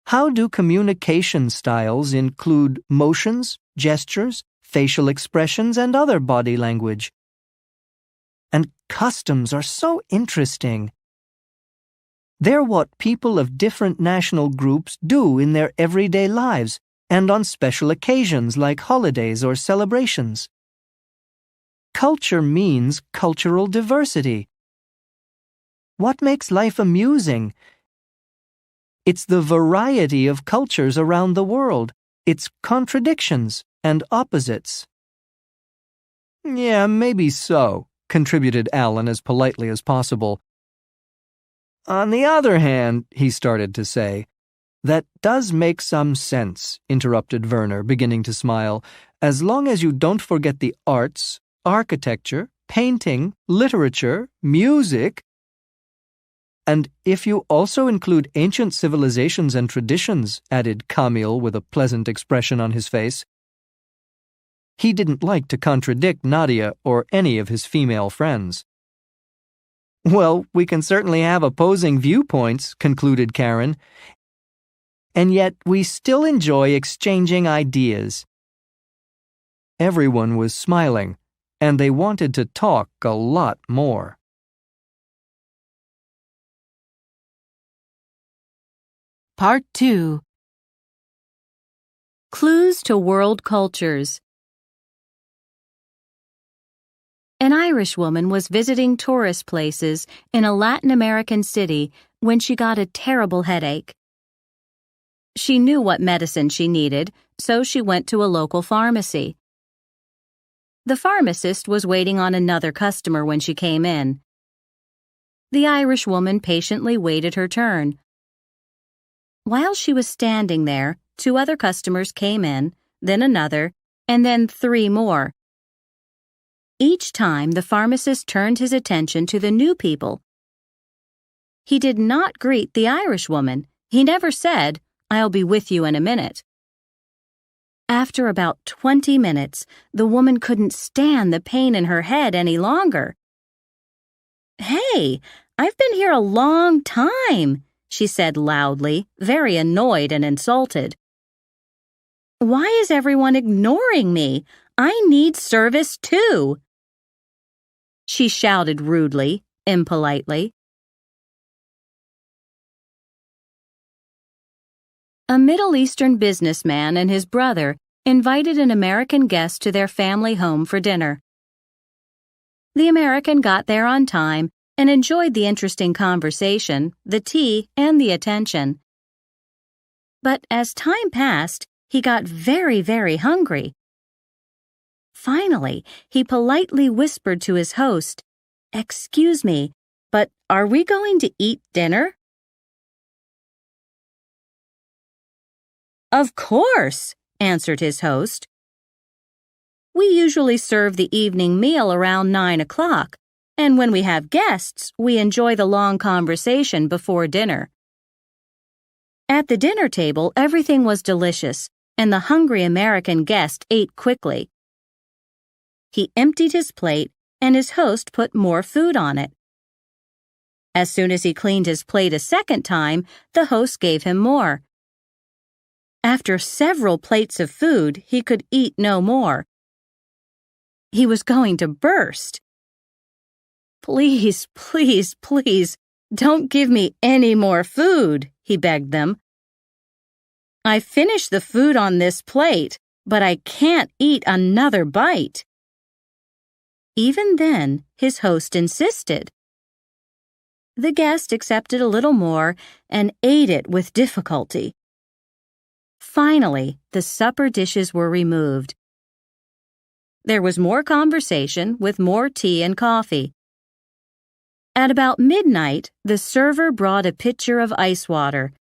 How do communication styles include motions, gestures, facial expressions, and other body language? And customs are so interesting. They're what people of different national groups do in their everyday lives and on special occasions like holidays or celebrations. Culture means cultural diversity. What makes life amusing? It's the variety of cultures around the world, its contradictions and opposites." "Yeah, maybe so," contributed Alan as politely as possible. "On the other hand," he started to say. "That does make some sense," interrupted Werner, beginning to smile, "as long as you don't forget the arts, architecture, painting, literature, music. And if you also include ancient civilizations and traditions," added Camille with a pleasant expression on his face. He didn't like to contradict Nadia or any of his female friends. "Well, we can certainly have opposing viewpoints," concluded Karen. "And yet we still enjoy exchanging ideas." Everyone was smiling, and they wanted to talk a lot more. Part 2. Clues to world cultures. An Irishwoman was visiting tourist places in a Latin American city when she got a terrible headache. She knew what medicine she needed, so she went to a local pharmacy. The pharmacist was waiting on another customer when she came in. The Irishwoman patiently waited her turn. While she was standing there, 2 other customers came in, then another, and then 3 more. Each time, the pharmacist turned his attention to the new people. He did not greet the Irishwoman. He never said, "I'll be with you in a minute." After about 20 minutes, the woman couldn't stand the pain in her head any longer. "Hey, I've been here a long time," she said loudly, very annoyed and insulted. "Why is everyone ignoring me? I need service too," she shouted rudely, impolitely. A Middle Eastern businessman and his brother invited an American guest to their family home for dinner. The American got there on time and enjoyed the interesting conversation, the tea, and the attention. But as time passed, he got very, very hungry. Finally, he politely whispered to his host, "Excuse me, but are we going to eat dinner?" "Of course," answered his host. "We usually serve the evening meal around 9 o'clock, and when we have guests, we enjoy the long conversation before dinner." At the dinner table, everything was delicious, and the hungry American guest ate quickly. He emptied his plate, and his host put more food on it. As soon as he cleaned his plate a second time, the host gave him more. After several plates of food, he could eat no more. He was going to burst. "Please, please, please, don't give me any more food," he begged them. "I finished the food on this plate, but I can't eat another bite." Even then, his host insisted. The guest accepted a little more and ate it with difficulty. Finally, the supper dishes were removed. There was more conversation with more tea and coffee. At about midnight, the server brought a pitcher of ice water.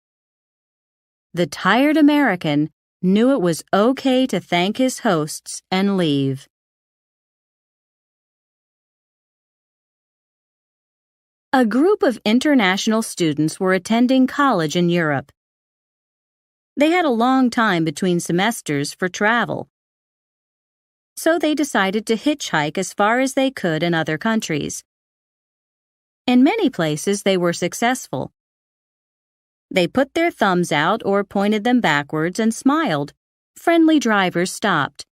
The tired American knew it was okay to thank his hosts and leave. A group of international students were attending college in Europe. They had a long time between semesters for travel. So they decided to hitchhike as far as they could in other countries. In many places, they were successful. They put their thumbs out or pointed them backwards and smiled. Friendly drivers stopped.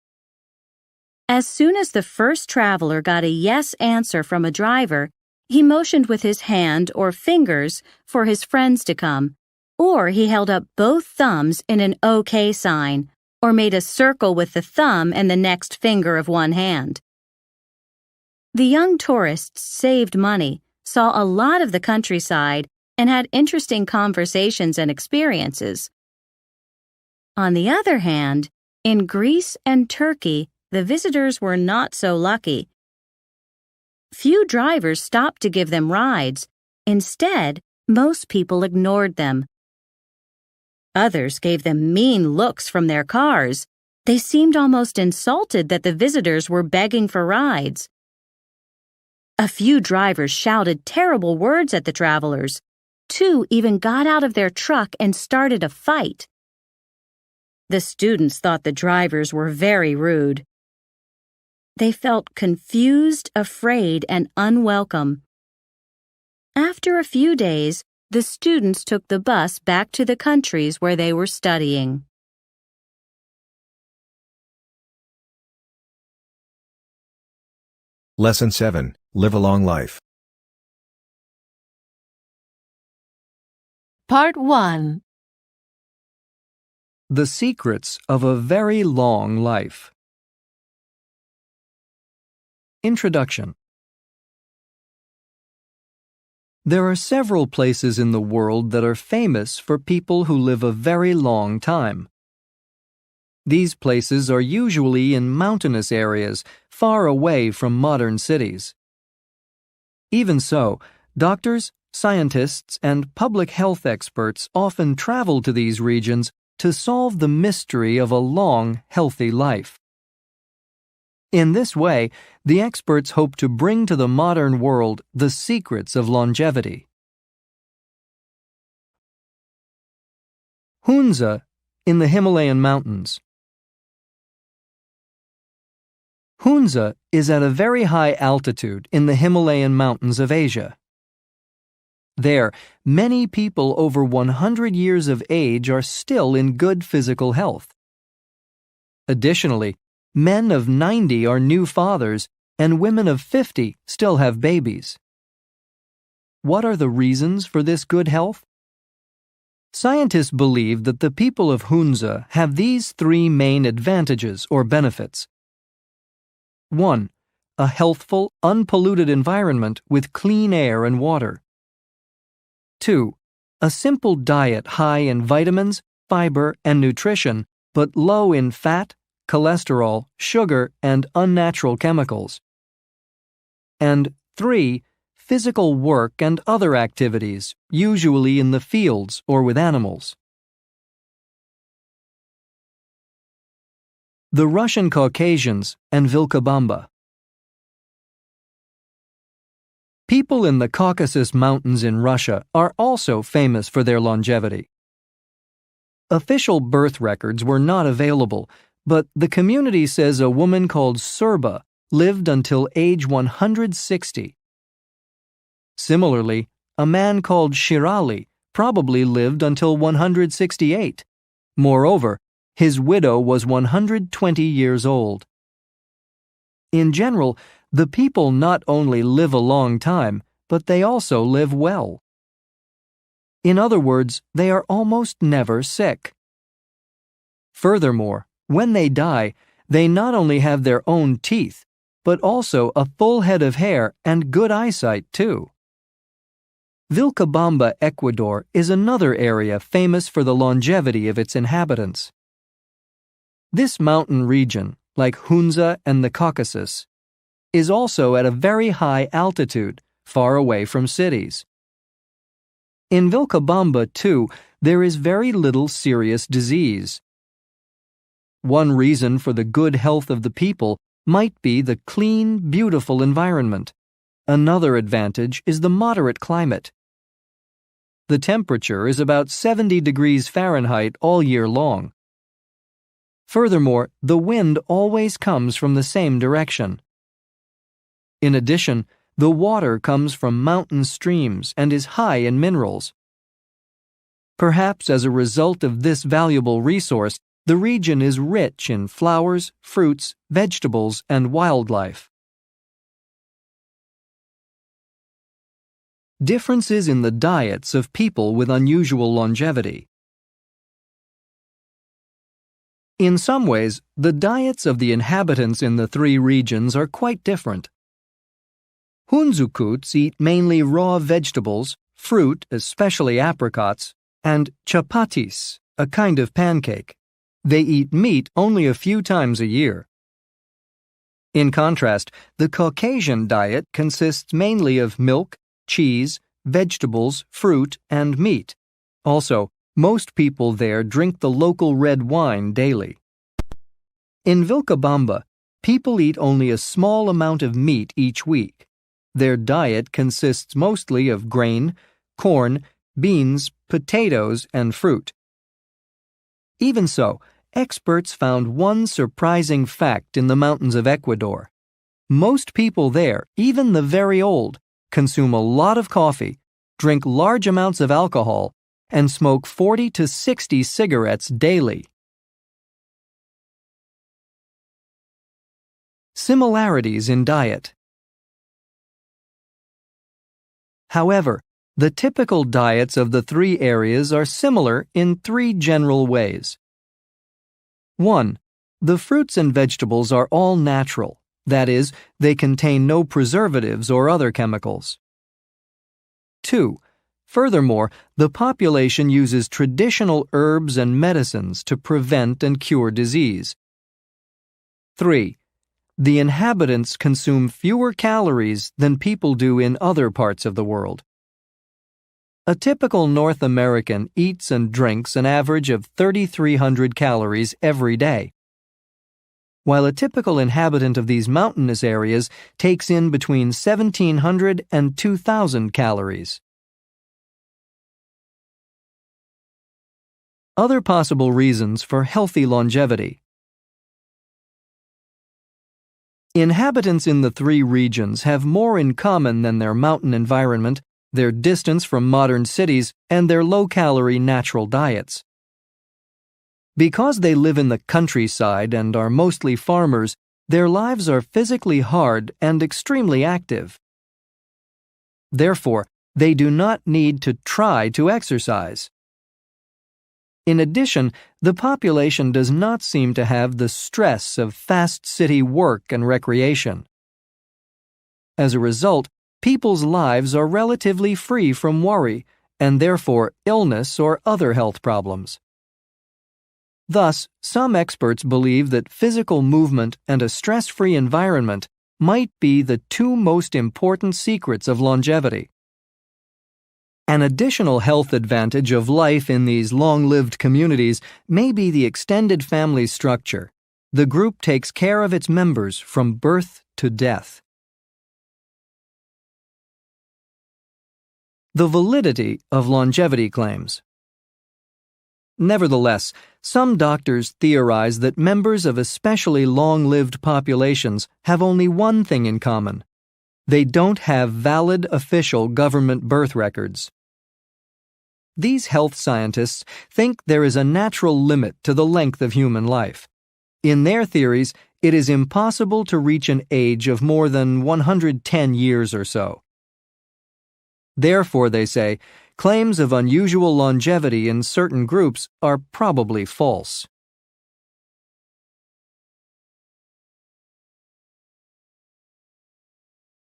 As soon as the first traveler got a yes answer from a driver, he motioned with his hand or fingers for his friends to come, or he held up both thumbs in an OK sign, or made a circle with the thumb and the next finger of one hand. The young tourists saved money, saw a lot of the countryside, and had interesting conversations and experiences. On the other hand, in Greece and Turkey, the visitors were not so lucky. Few drivers stopped to give them rides. Instead, most people ignored them. Others gave them mean looks from their cars. They seemed almost insulted that the visitors were begging for rides. A few drivers shouted terrible words at the travelers. 2 even got out of their truck and started a fight. The students thought the drivers were very rude. They felt confused, afraid, and unwelcome. After a few days, the students took the bus back to the countries where they were studying. Lesson 7, Live a Long Life. Part 1. The secrets of a very long life. Introduction. There are several places in the world that are famous for people who live a very long time. These places are usually in mountainous areas, far away from modern cities. Even so, doctors, scientists, and public health experts often travel to these regions to solve the mystery of a long, healthy life. In this way, the experts hope to bring to the modern world the secrets of longevity. Hunza in the Himalayan mountains. Hunza is at a very high altitude in the Himalayan mountains of Asia. There, many people over 100 years of age are still in good physical health. Additionally, men of 90 are new fathers, and women of 50 still have babies. What are the reasons for this good health? Scientists believe that the people of Hunza have these three main advantages or benefits. 1. A healthful, unpolluted environment with clean air and water. 2. A simple diet high in vitamins, fiber, and nutrition, but low in fat, cholesterol, sugar, and unnatural chemicals. And 3. Physical work and other activities, usually in the fields or with animals. The Russian Caucasians and Vilcabamba. People in the Caucasus Mountains in Russia are also famous for their longevity. Official birth records were not available, but the community says a woman called Surba lived until age 160. Similarly, a man called Shirali probably lived until 168. Moreover, his widow was 120 years old. In general, the people not only live a long time, but they also live well. In other words, they are almost never sick. Furthermore, when they die, they not only have their own teeth, but also a full head of hair and good eyesight too. Vilcabamba, Ecuador, is another area famous for the longevity of its inhabitants. This mountain region, like Hunza and the Caucasus, is also at a very high altitude, far away from cities. In Vilcabamba, too, there is very little serious disease. One reason for the good health of the people might be the clean, beautiful environment. Another advantage is the moderate climate. The temperature is about 70 degrees Fahrenheit all year long. Furthermore, the wind always comes from the same direction. In addition, the water comes from mountain streams and is high in minerals. Perhaps as a result of this valuable resource, the region is rich in flowers, fruits, vegetables, and wildlife. Differences in the diets of people with unusual longevity. In some ways, the diets of the inhabitants in the three regions are quite different. Hunzukuts eat mainly raw vegetables, fruit, especially apricots, and chapatis, a kind of pancake. They eat meat only a few times a year. In contrast, the Caucasian diet consists mainly of milk, cheese, vegetables, fruit, and meat. Also, most people there drink the local red wine daily. In Vilcabamba, people eat only a small amount of meat each week. Their diet consists mostly of grain, corn, beans, potatoes, and fruit. Even so, experts found one surprising fact in the mountains of Ecuador. Most people there, even the very old, consume a lot of coffee, drink large amounts of alcohol, and smoke 40 to 60 cigarettes daily. Similarities in diet. However, the typical diets of the three areas are similar in three general ways. 1. The fruits and vegetables are all natural, that is, they contain no preservatives or other chemicals. 2. Furthermore, the population uses traditional herbs and medicines to prevent and cure disease. 3. The inhabitants consume fewer calories than people do in other parts of the world. A typical North American eats and drinks an average of 3,300 calories every day, while a typical inhabitant of these mountainous areas takes in between 1,700 and 2,000 calories. Other possible reasons for healthy longevity. Inhabitants in the three regions have more in common than their mountain environment, their distance from modern cities, and their low-calorie natural diets. Because they live in the countryside and are mostly farmers, their lives are physically hard and extremely active. Therefore, they do not need to try to exercise. In addition, the population does not seem to have the stress of fast city work and recreation. As a result, people's lives are relatively free from worry, and therefore illness or other health problems. Thus, some experts believe that physical movement and a stress-free environment might be the two most important secrets of longevity. An additional health advantage of life in these long-lived communities may be the extended family structure. The group takes care of its members from birth to death. The validity of longevity claims. Nevertheless, some doctors theorize that members of especially long-lived populations have only one thing in common: they don't have valid official government birth records. These health scientists think there is a natural limit to the length of human life. In their theories, it is impossible to reach an age of more than 110 years or so. Therefore, they say, claims of unusual longevity in certain groups are probably false.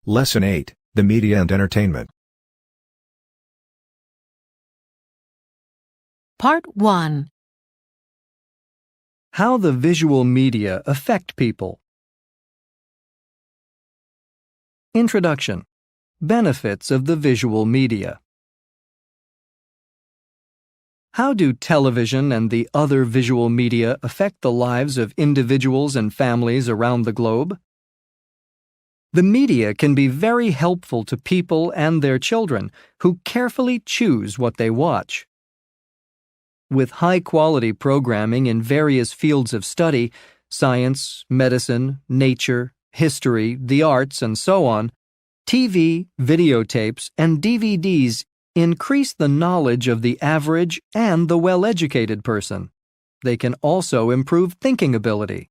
Lesson 8, The Media and Entertainment. Part 1. How the visual media affect people. Introduction. Benefits of the visual media. How do television and the other visual media affect the lives of individuals and families around the globe? The media can be very helpful to people and their children who carefully choose what they watch. With high-quality programming in various fields of study, science, medicine, nature, history, the arts, and so on, TV, videotapes, and DVDs increase the knowledge of the average and the well-educated person. They can also improve thinking ability.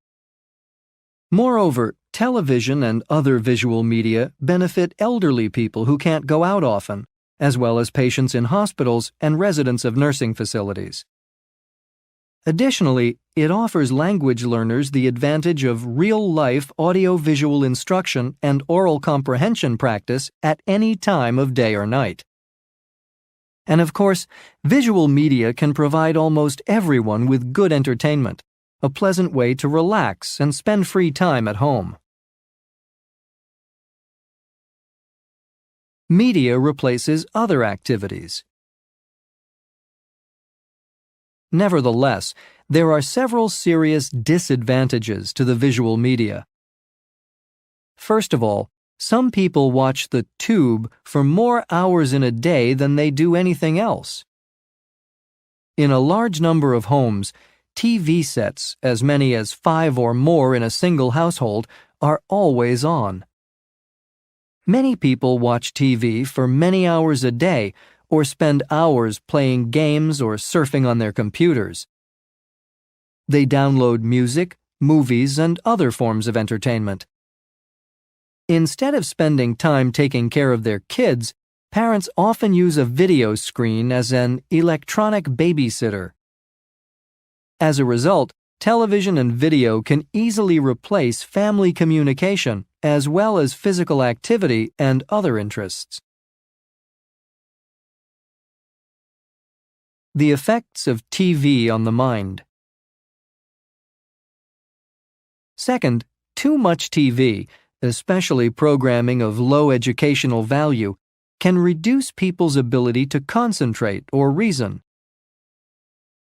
Moreover, television and other visual media benefit elderly people who can't go out often, as well as patients in hospitals and residents of nursing facilities. Additionally, it offers language learners the advantage of real-life audio-visual instruction and oral comprehension practice at any time of day or night. And of course, visual media can provide almost everyone with good entertainment, a pleasant way to relax and spend free time at home. Media replaces other activities. Nevertheless, there are several serious disadvantages to the visual media. First of all, some people watch the tube for more hours in a day than they do anything else. In a large number of homes, TV sets, as many as 5 or more in a single household, are always on. Many people watch TV for many hours a day or spend hours playing games or surfing on their computers. They download music, movies, and other forms of entertainment. Instead of spending time taking care of their kids, parents often use a video screen as an electronic babysitter. As a result, television and video can easily replace family communication as well as physical activity and other interests. The effects of TV on the mind. Second, too much TV, especially programming of low educational value, can reduce people's ability to concentrate or reason.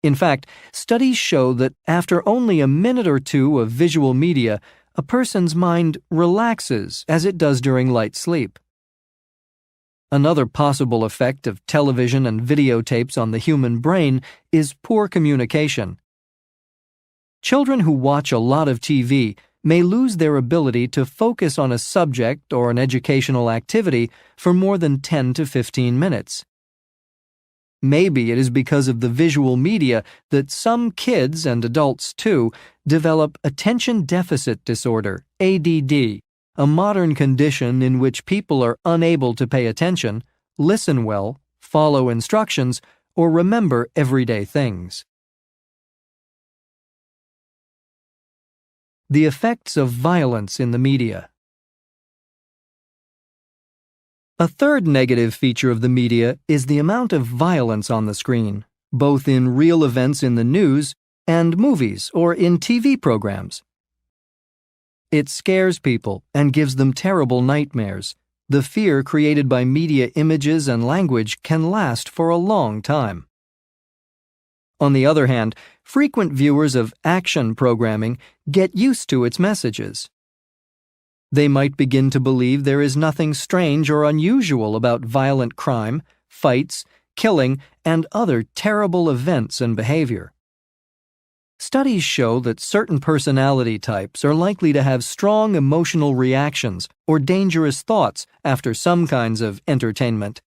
In fact, studies show that after only a minute or two of visual media, a person's mind relaxes as it does during light sleep. Another possible effect of television and videotapes on the human brain is poor communication. Children who watch a lot of TV may lose their ability to focus on a subject or an educational activity for more than 10 to 15 minutes. Maybe it is because of the visual media that some kids, and adults too, develop attention deficit disorder, ADD, a modern condition in which people are unable to pay attention, listen well, follow instructions, or remember everyday things. The effects of violence in the media. A third negative feature of the media is the amount of violence on the screen, both in real events in the news and movies or in TV programs. It scares people and gives them terrible nightmares. The fear created by media images and language can last for a long time. On the other hand, frequent viewers of action programming get used to its messages. They might begin to believe there is nothing strange or unusual about violent crime, fights, killing, and other terrible events and behavior. Studies show that certain personality types are likely to have strong emotional reactions or dangerous thoughts after some kinds of entertainment.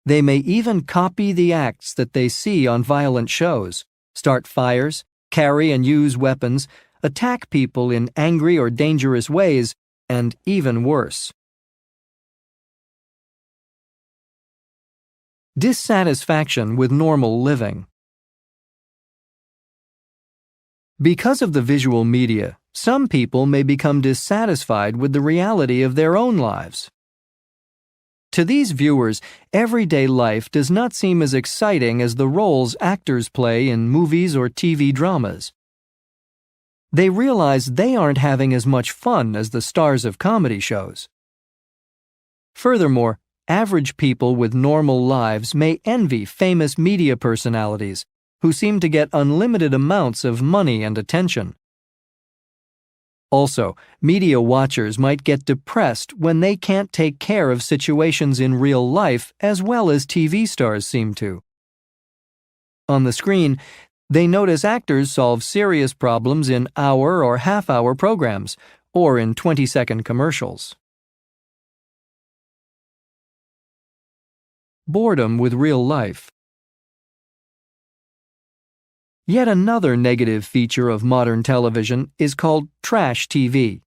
They may even copy the acts that they see on violent shows, start fires, carry and use weapons, attack people in angry or dangerous ways, and even worse. Dissatisfaction with normal living. Because of the visual media, some people may become dissatisfied with the reality of their own lives. To these viewers, everyday life does not seem as exciting as the roles actors play in movies or TV dramas. They realize they aren't having as much fun as the stars of comedy shows. Furthermore, average people with normal lives may envy famous media personalities who seem to get unlimited amounts of money and attention. Also, media watchers might get depressed when they can't take care of situations in real life as well as TV stars seem to. On the screen, they notice actors solve serious problems in hour or half-hour programs, or in 20-second commercials. Boredom with real life. Yet another negative feature of modern television is called trash TV.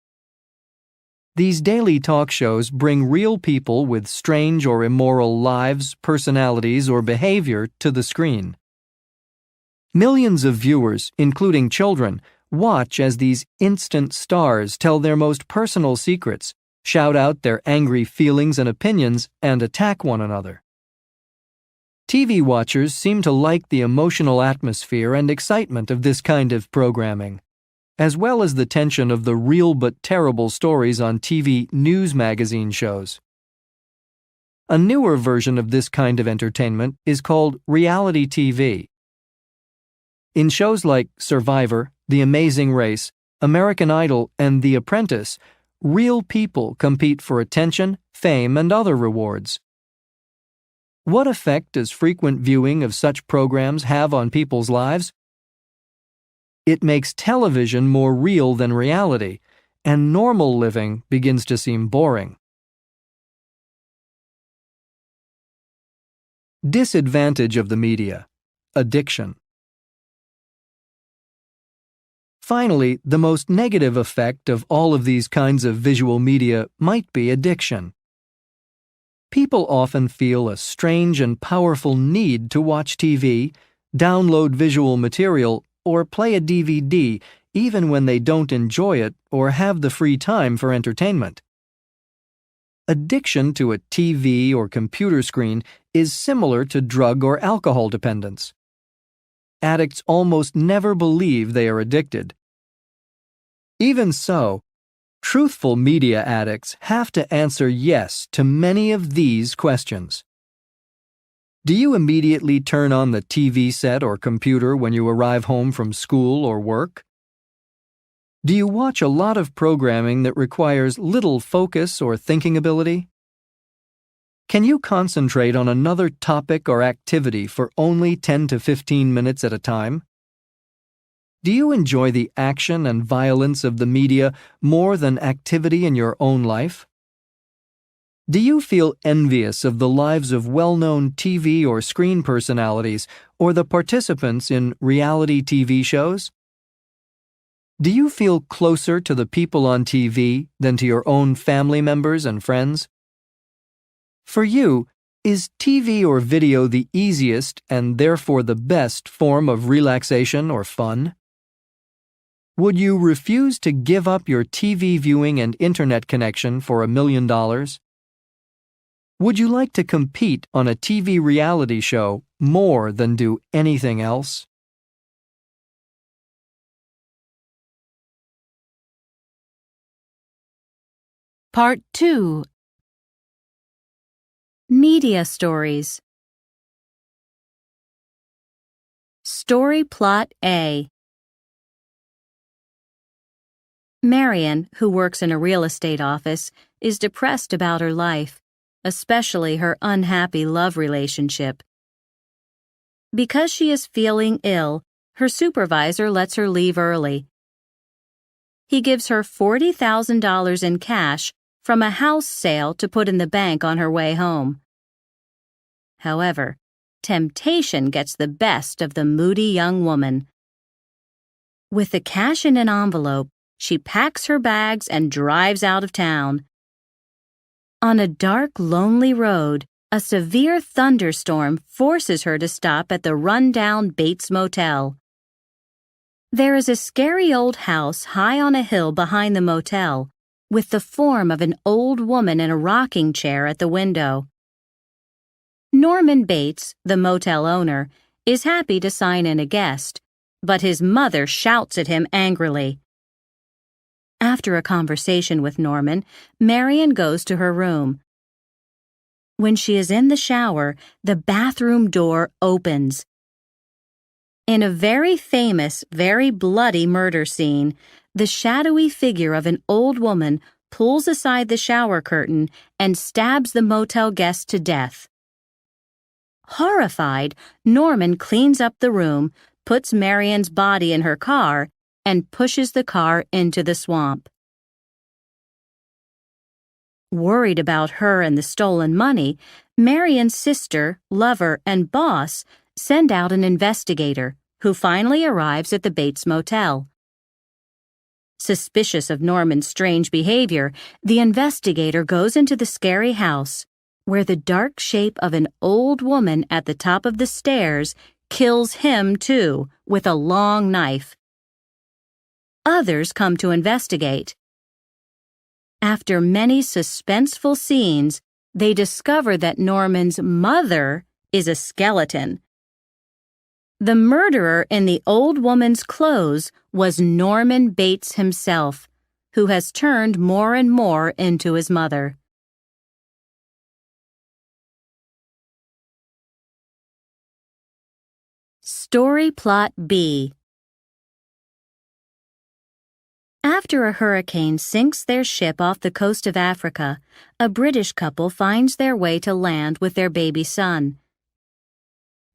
These daily talk shows bring real people with strange or immoral lives, personalities, or behavior to the screen. Millions of viewers, including children, watch as these instant stars tell their most personal secrets, shout out their angry feelings and opinions, and attack one another. TV watchers seem to like the emotional atmosphere and excitement of this kind of programming, as well as the tension of the real but terrible stories on TV news magazine shows. A newer version of this kind of entertainment is called reality TV. In shows like Survivor, The Amazing Race, American Idol, and The Apprentice, real people compete for attention, fame, and other rewards. What effect does frequent viewing of such programs have on people's lives? It makes television more real than reality, and normal living begins to seem boring. Disadvantage of the media: addiction. Finally, the most negative effect of all of these kinds of visual media might be addiction. People often feel a strange and powerful need to watch TV, download visual material, or play a DVD even when they don't enjoy it or have the free time for entertainment. addiction to a TV or computer screen is similar to drug or alcohol dependence. Addicts almost never believe they are addicted. Even so, truthful media addicts have to answer yes to many of these questions. Do you immediately turn on the TV set or computer when you arrive home from school or work? Do you watch a lot of programming that requires little focus or thinking ability? Can you concentrate on another topic or activity for only 10 to 15 minutes at a time? Do you enjoy the action and violence of the media more than activity in your own life? Do you feel envious of the lives of well-known TV or screen personalities or the participants in reality TV shows? Do you feel closer to the people on TV than to your own family members and friends? For you, is TV or video the easiest and therefore the best form of relaxation or fun? Would you refuse to give up your TV viewing and internet connection for $1 million? Would you like to compete on a TV reality show more than do anything else? Part 2. Media stories. Story plot A. Marian, who works in a real estate office, is depressed about her life, especially her unhappy love relationship. Because she is feeling ill, her supervisor lets her leave early. He gives her $40,000 in cash from a house sale to put in the bank on her way home. However, temptation gets the best of the moody young woman. With the cash in an envelope, she packs her bags and drives out of town. On a dark, lonely road, a severe thunderstorm forces her to stop at the run-down Bates Motel. There is a scary old house high on a hill behind the motel, with the form of an old woman in a rocking chair at the window. Norman Bates, the motel owner, is happy to sign in a guest, but his mother shouts at him angrily. After a conversation with Norman, Marian goes to her room. When she is in the shower, the bathroom door opens. In a very famous, very bloody murder scene, the shadowy figure of an old woman pulls aside the shower curtain and stabs the motel guest to death. Horrified, Norman cleans up the room, puts Marian's body in her car, and pushes the car into the swamp. Worried about her and the stolen money, Marian's sister, lover, and boss send out an investigator, who finally arrives at the Bates Motel. Suspicious of Norman's strange behavior, the investigator goes into the scary house, where the dark shape of an old woman at the top of the stairs kills him too, with a long knife. Others come to investigate. After many suspenseful scenes, they discover that Norman's mother is a skeleton. The murderer in the old woman's clothes was Norman Bates himself, who has turned more and more into his mother. Story plot B. After a hurricane sinks their ship off the coast of Africa, a British couple finds their way to land with their baby son.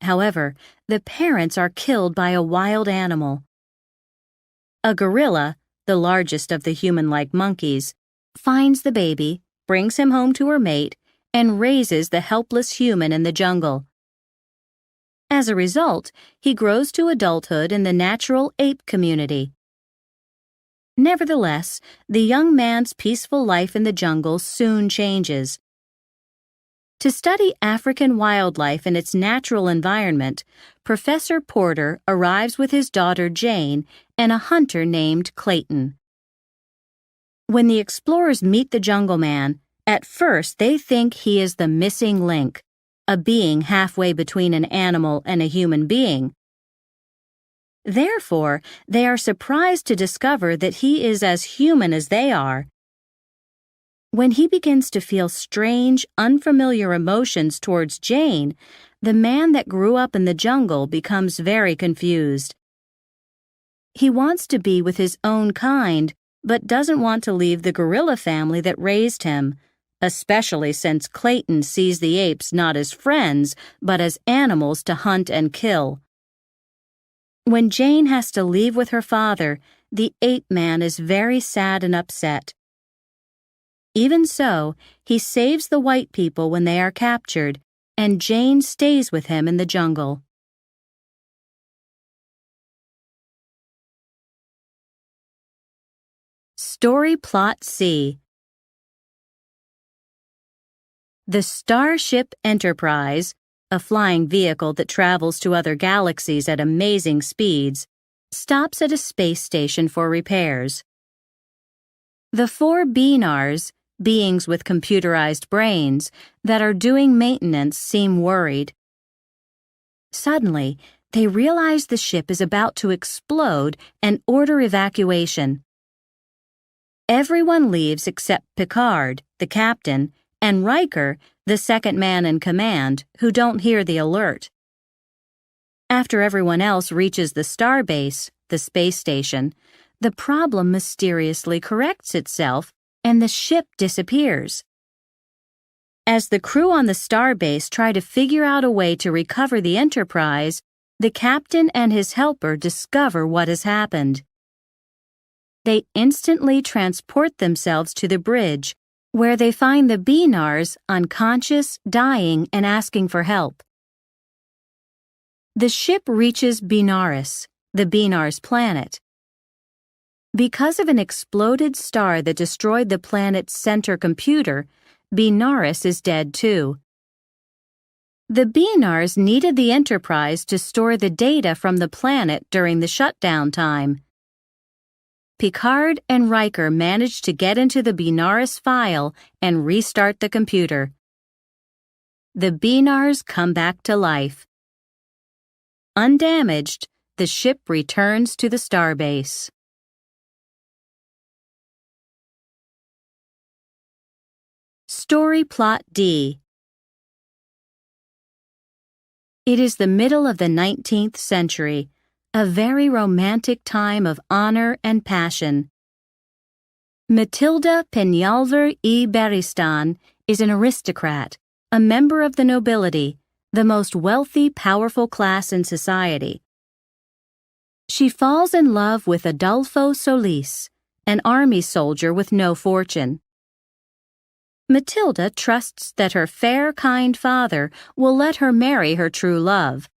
However, the parents are killed by a wild animal. A gorilla, the largest of the human-like monkeys, finds the baby, brings him home to her mate, and raises the helpless human in the jungle. As a result, he grows to adulthood in the natural ape community. Nevertheless, the young man's peaceful life in the jungle soon changes. To study African wildlife in its natural environment, Professor Porter arrives with his daughter Jane and a hunter named Clayton. When the explorers meet the jungle man, At first, they think he is the missing link, a being halfway between an animal and a human being. Therefore, they are surprised to discover that he is as human as they are. When he begins to feel strange, unfamiliar emotions towards Jane, the man that grew up in the jungle becomes very confused. He wants to be with his own kind, but doesn't want to leave the gorilla family that raised him, especially since Clayton sees the apes not as friends, but as animals to hunt and kill. When Jane has to leave with her father, the ape man is very sad and upset. Even so, he saves the white people when they are captured, and Jane stays with him in the jungle. Story Plot C. The Starship Enterprise, a flying vehicle that travels to other galaxies at amazing speeds, stops at a space station for repairs. The four Beanars, beings with computerized brains, that are doing maintenance seem worried. Suddenly, they realize the ship is about to explode and order evacuation. Everyone leaves except Picard, the captain, and Riker, the second man in command, who don't hear the alert. After everyone else reaches the starbase, the space station, the problem mysteriously corrects itself and the ship disappears. As the crew on the starbase try to figure out a way to recover the Enterprise, the captain and his helper discover what has happened. They instantly transport themselves to the bridge, where they find the Beanars unconscious, dying, and asking for help. The ship reaches Benares, the Beanars' planet. Because of an exploded star that destroyed the planet's center computer, Benares is dead too. The Beanars needed the Enterprise to store the data from the planet during the shutdown time. Picard and Riker manage to get into the Benares file and restart the computer. The Beanars come back to life. Undamaged, the ship returns to the starbase. Story Plot D. It is the middle of the 19th century, a very romantic time of honor and passion. Matilda Peñalver y Beristain is an aristocrat, a member of the nobility, the most wealthy, powerful class in society. She falls in love with Adolfo Solis, an army soldier with no fortune. Matilda trusts that her fair, kind father will let her marry her true love.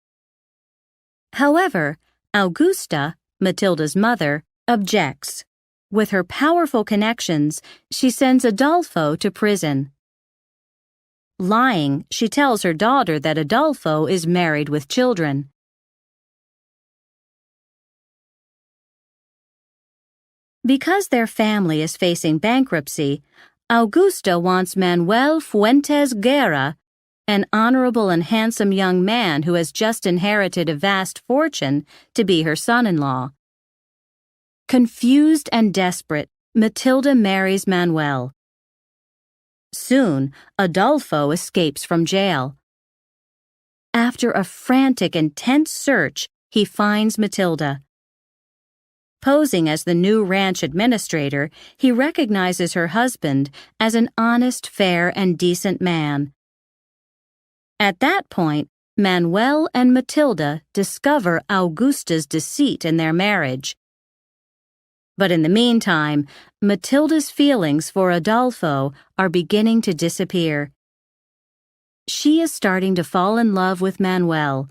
However, Augusta, Matilda's mother, objects. With her powerful connections, she sends Adolfo to prison. Lying, she tells her daughter that Adolfo is married with children. Because their family is facing bankruptcy, Augusta wants Manuel Fuentes Guerra, an honorable and handsome young man who has just inherited a vast fortune, to be her son-in-law. Confused and desperate, Matilda marries Manuel. Soon, Adolfo escapes from jail. After a frantic and tense search, he finds Matilda. Posing as the new ranch administrator, he recognizes her husband as an honest, fair, and decent man. At that point, Manuel and Matilda discover Augusta's deceit in their marriage. But in the meantime, Matilda's feelings for Adolfo are beginning to disappear. She is starting to fall in love with Manuel.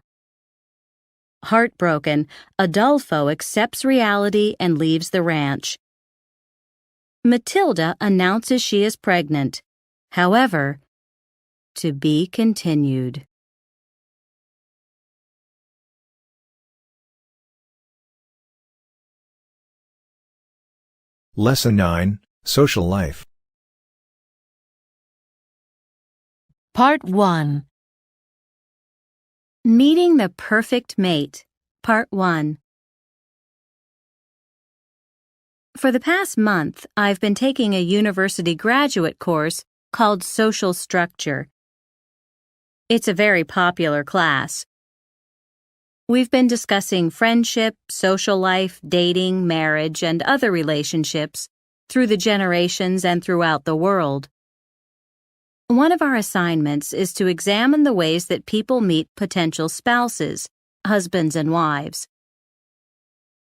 Heartbroken, Adolfo accepts reality and leaves the ranch. Matilda announces she is pregnant. However, to be continued. Lesson 9, Social Life. Part 1. Meeting the Perfect Mate, Part 1. For the past month, I've been taking a university graduate course called Social Structure. It's a very popular class. We've been discussing friendship, social life, dating, marriage, and other relationships through the generations and throughout the world. One of our assignments is to examine the ways that people meet potential spouses, husbands and wives.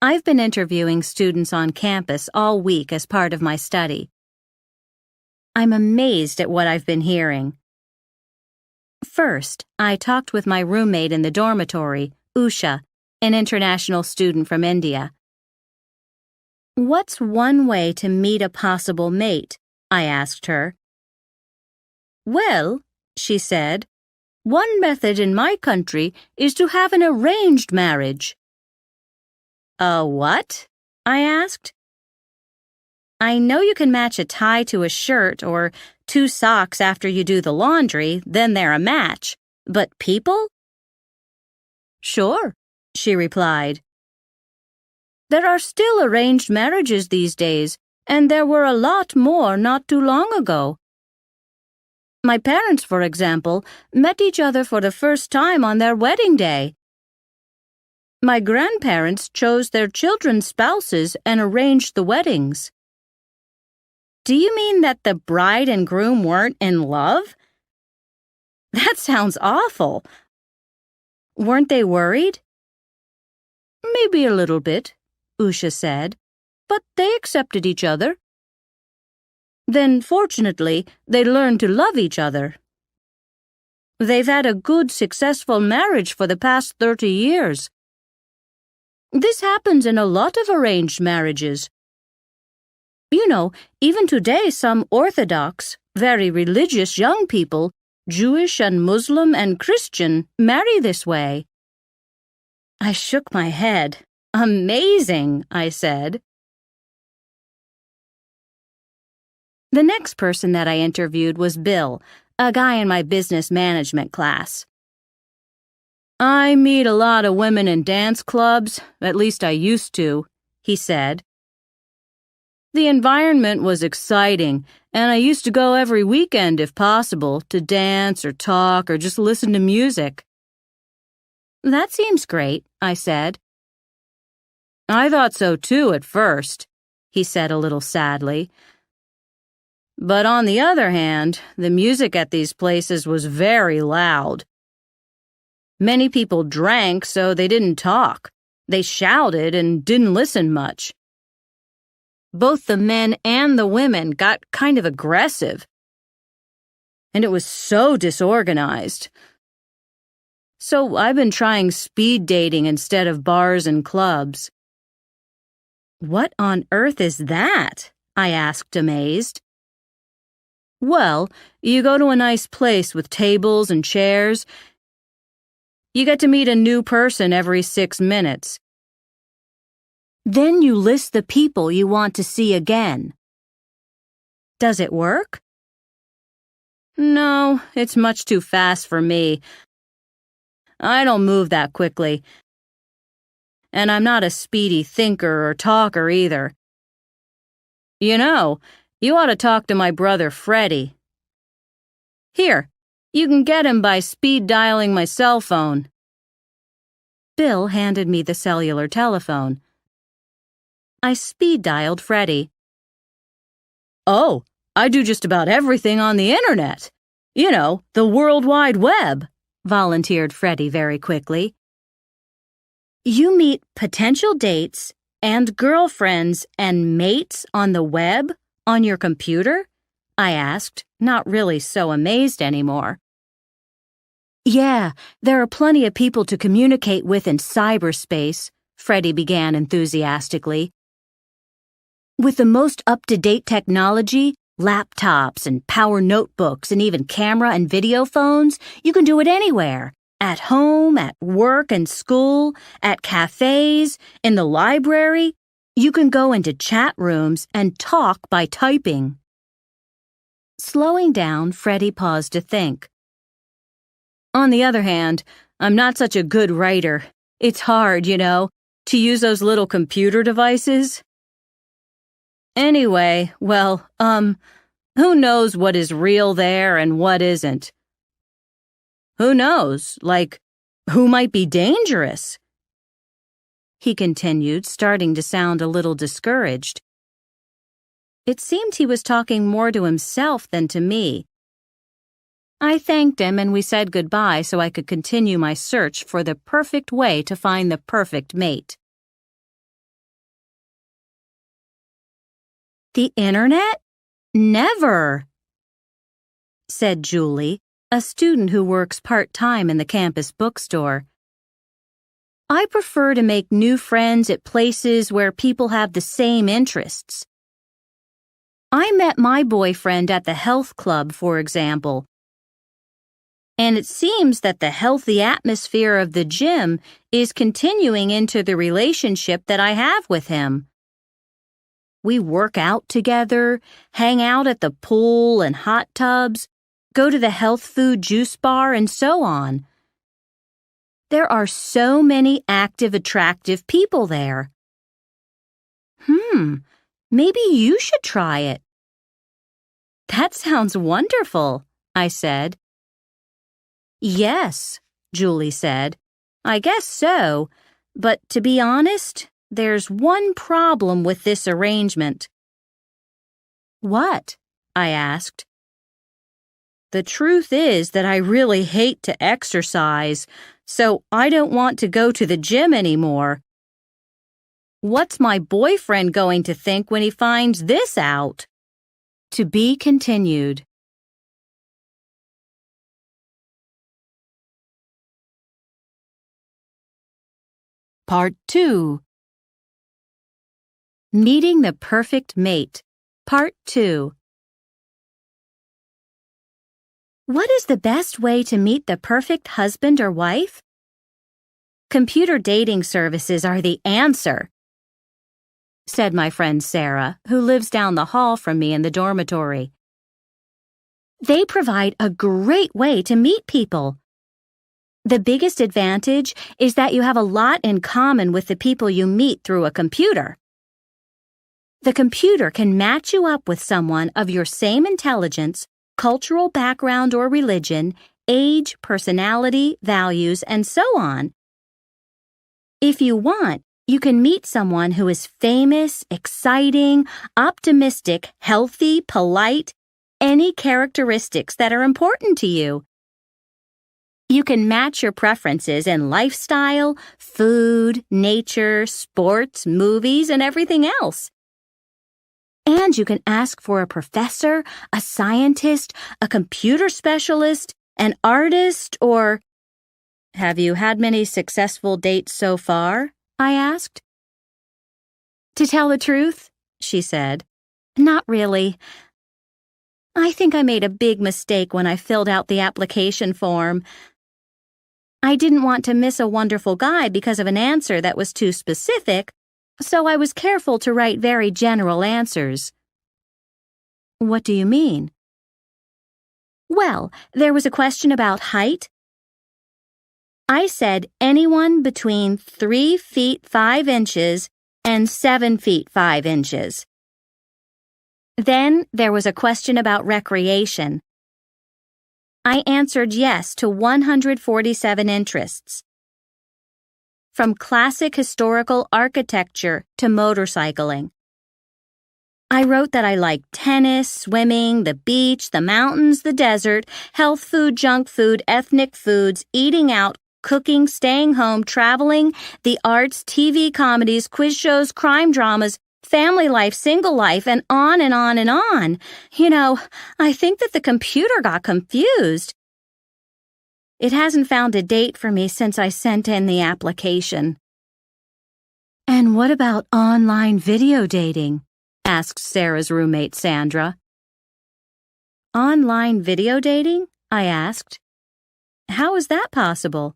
I've been interviewing students on campus all week as part of my study. I'm amazed at what I've been hearing. First, I talked with my roommate in the dormitory, Usha, an international student from India. "What's one way to meet a possible mate?" I asked her. "Well," she said, "one method in my country is to have an arranged marriage." "A what?" I asked. "I know you can match a tie to a shirt or 2 socks after you do the laundry, then they're a match. But people?" "Sure," she replied. "There are still arranged marriages these days, and there were a lot more not too long ago. My parents, for example, met each other for the first time on their wedding day. My grandparents chose their children's spouses and arranged the weddings." "Do you mean that the bride and groom weren't in love?" "That sounds awful. Weren't they worried?" "Maybe a little bit," Usha said, "but they accepted each other. Then, fortunately, they learned to love each other. They've had a good, successful marriage for the past 30 years. This happens in a lot of arranged marriages. You know, even today some Orthodox, very religious young people, Jewish and Muslim and Christian, marry this way." I shook my head. "Amazing," I said. The next person that I interviewed was Bill, a guy in my business management class. "I meet a lot of women in dance clubs, at least I used to," he said. "The environment was exciting, and I used to go every weekend if possible to dance or talk or just listen to music." "That seems great," I said. "I thought so too at first," he said a little sadly. "But on the other hand, the music at these places was very loud. Many people drank, so they didn't talk. They shouted and didn't listen much. Both the men and the women got kind of aggressive. And it was so disorganized. So I've been trying speed dating instead of bars and clubs." "What on earth is that?" I asked, amazed. "Well, you go to a nice place with tables and chairs. You get to meet a new person every 6 minutes. Then you list the people you want to see again." "Does it work?" "No, it's much too fast for me. I don't move that quickly. And I'm not a speedy thinker or talker either. You know, you ought to talk to my brother Freddie. Here, you can get him by speed dialing my cell phone." Bill handed me the cellular telephone. I speed dialed Freddie. "Oh, I do just about everything on the internet. You know, the World Wide Web," volunteered Freddie very quickly. "You meet potential dates and girlfriends and mates on the web, on your computer?" I asked, not really so amazed anymore. "Yeah, there are plenty of people to communicate with in cyberspace," Freddie began enthusiastically. "With the most up-to-date technology, laptops and power notebooks and even camera and video phones, you can do it anywhere. At home, at work and school, at cafes, in the library. You can go into chat rooms and talk by typing." Slowing down, Freddie paused to think. On the other hand, I'm not such a good writer. It's hard, to use those little computer devices. Anyway, well, who knows what is real there and what isn't? Who knows? Like, who might be dangerous? He continued, starting to sound a little discouraged. It seemed he was talking more to himself than to me. I thanked him and we said goodbye so I could continue my search for the perfect way to find the perfect mate. The internet? Never, said Julie, a student who works part-time in the campus bookstore. I prefer to make new friends at places where people have the same interests. I met my boyfriend at the health club, for example. And it seems that the healthy atmosphere of the gym is continuing into the relationship that I have with him. We work out together, hang out at the pool and hot tubs, go to the health food juice bar, and so on. There are so many active, attractive people there. Maybe you should try it. That sounds wonderful, I said. Yes, Julie said. I guess so, but to be honest, there's one problem with this arrangement. What? I asked. The truth is that I really hate to exercise, so I don't want to go to the gym anymore. What's my boyfriend going to think when he finds this out? To be continued. Part 2. Meeting the Perfect Mate. Part 2. What is the best way to meet the perfect husband or wife? Computer dating services are the answer, said my friend Sarah, who lives down the hall from me in the dormitory. They provide a great way to meet people. The biggest advantage is that you have a lot in common with the people you meet through a computer. The computer can match you up with someone of your same intelligence, cultural background or religion, age, personality, values, and so on. If you want, you can meet someone who is famous, exciting, optimistic, healthy, polite, any characteristics that are important to you. You can match your preferences in lifestyle, food, nature, sports, movies, and everything else. And you can ask for a professor, a scientist, a computer specialist, an artist, or... Have you had many successful dates so far? I asked. To tell the truth, she said, not really. I think I made a big mistake when I filled out the application form. I didn't want to miss a wonderful guy because of an answer that was too specific, so I was careful to write very general answers. What do you mean? Well, there was a question about height. I said anyone between 3 feet 5 inches and 7 feet 5 inches. Then there was a question about recreation. I answered yes to 147 interests. From classic historical architecture to motorcycling. I wrote that I liked tennis, swimming, the beach, the mountains, the desert, health food, junk food, ethnic foods, eating out, cooking, staying home, traveling, the arts, TV comedies, quiz shows, crime dramas, family life, single life, and on and on and on. I think that the computer got confused. It hasn't found a date for me since I sent in the application. And what about online video dating? Asked Sarah's roommate Sandra. Online video dating? I asked. How is that possible?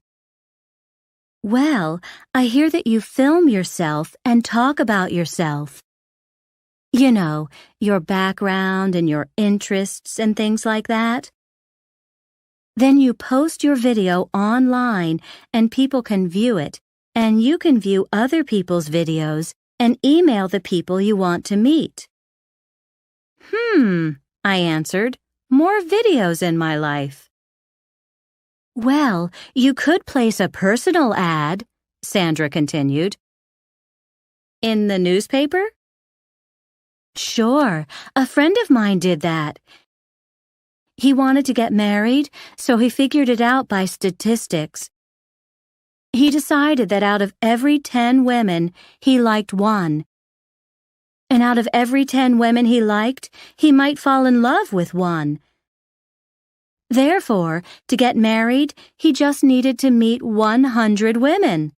Well, I hear that you film yourself and talk about yourself. Your background and your interests and things like that. Then you post your video online and people can view it, and you can view other people's videos and email the people you want to meet. I answered. More videos in my life. Well, you could place a personal ad, Sandra continued. In the newspaper? Sure, a friend of mine did that. He wanted to get married, so he figured it out by statistics. He decided that out of every 10 women, he liked one. And out of every 10 women he liked, he might fall in love with one. Therefore, to get married, he just needed to meet 100 women.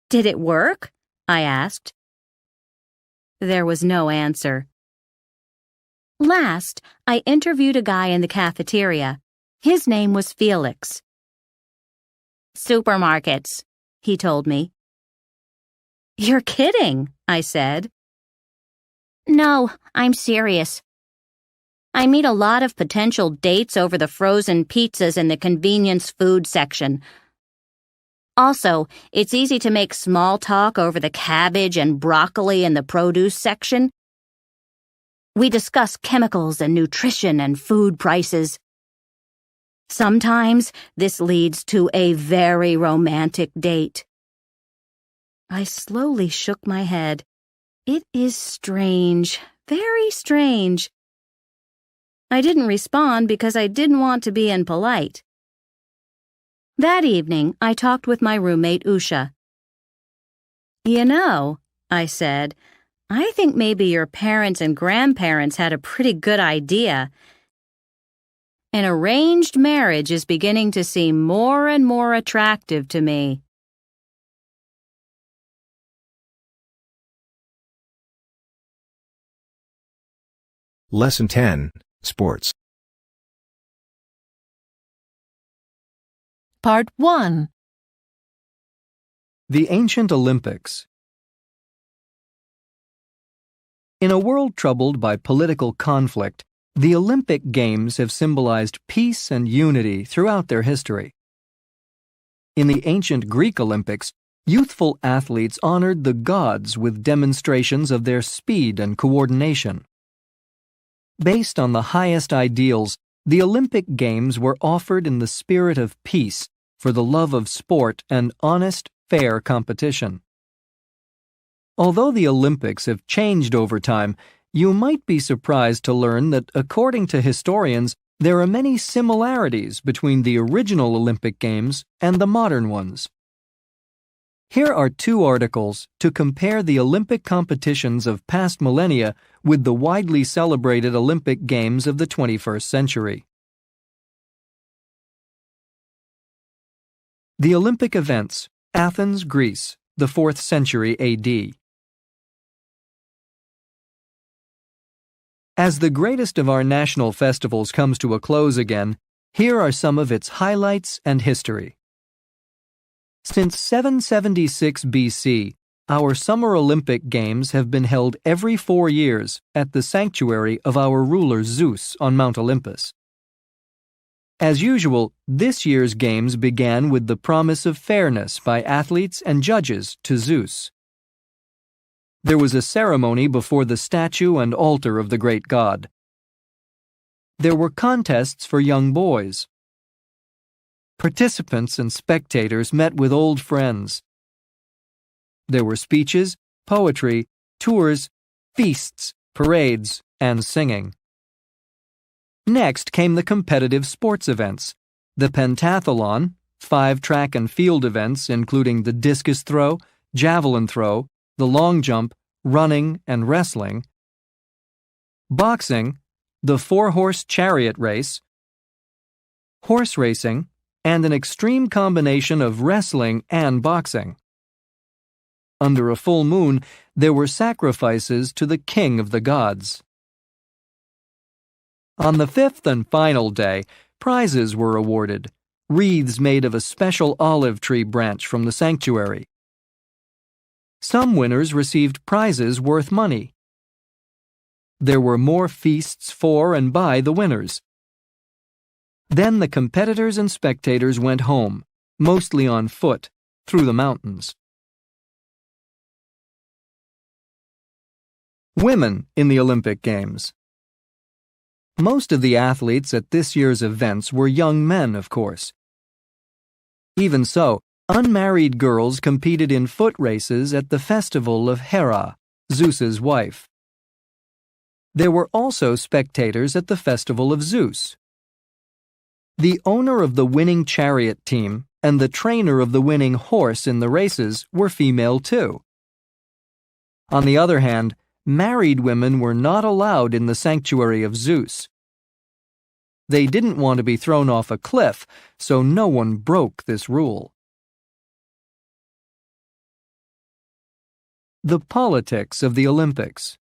Did it work? I asked. There was no answer. Last, I interviewed a guy in the cafeteria. His name was Felix. Supermarkets, he told me. You're kidding, I said. No, I'm serious. I meet a lot of potential dates over the frozen pizzas in the convenience food section. Also, it's easy to make small talk over the cabbage and broccoli in the produce section. We discuss chemicals and nutrition and food prices. Sometimes this leads to a very romantic date. I slowly shook my head. It is strange, very strange. I didn't respond because I didn't want to be impolite. That evening, I talked with my roommate Usha. You know, I said, I think maybe your parents and grandparents had a pretty good idea. An arranged marriage is beginning to seem more and more attractive to me. Lesson 10, Sports. Part 1. The Ancient Olympics. In a world troubled by political conflict, the Olympic Games have symbolized peace and unity throughout their history. In the ancient Greek Olympics, youthful athletes honored the gods with demonstrations of their speed and coordination. Based on the highest ideals, the Olympic Games were offered in the spirit of peace for the love of sport and honest, fair competition. Although the Olympics have changed over time, you might be surprised to learn that, according to historians, there are many similarities between the original Olympic Games and the modern ones. Here are 2 articles to compare the Olympic competitions of past millennia with the widely celebrated Olympic Games of the 21st century. The Olympic Events, Athens, Greece, the 4th century AD. As the greatest of our national festivals comes to a close again, here are some of its highlights and history. Since 776 BC, our Summer Olympic Games have been held every 4 years at the sanctuary of our ruler Zeus on Mount Olympus. As usual, this year's games began with the promise of fairness by athletes and judges to Zeus. There was a ceremony before the statue and altar of the great god. There were contests for young boys. Participants and spectators met with old friends. There were speeches, poetry, tours, feasts, parades, and singing. Next came the competitive sports events, the pentathlon, 5 track and field events including the discus throw, javelin throw, the long jump, running, and wrestling, boxing, the 4-horse chariot race, horse racing, and an extreme combination of wrestling and boxing. Under a full moon, there were sacrifices to the king of the gods. On the 5th and final day, prizes were awarded, wreaths made of a special olive tree branch from the sanctuary. Some winners received prizes worth money. There were more feasts for and by the winners. Then the competitors and spectators went home, mostly on foot, through the mountains. Women in the Olympic Games. Most of the athletes at this year's events were young men, of course. Even so, unmarried girls competed in foot races at the festival of Hera, Zeus's wife. There were also spectators at the festival of Zeus. The owner of the winning chariot team and the trainer of the winning horse in the races were female too. On the other hand, married women were not allowed in the sanctuary of Zeus. They didn't want to be thrown off a cliff, so no one broke this rule. The politics of the Olympics.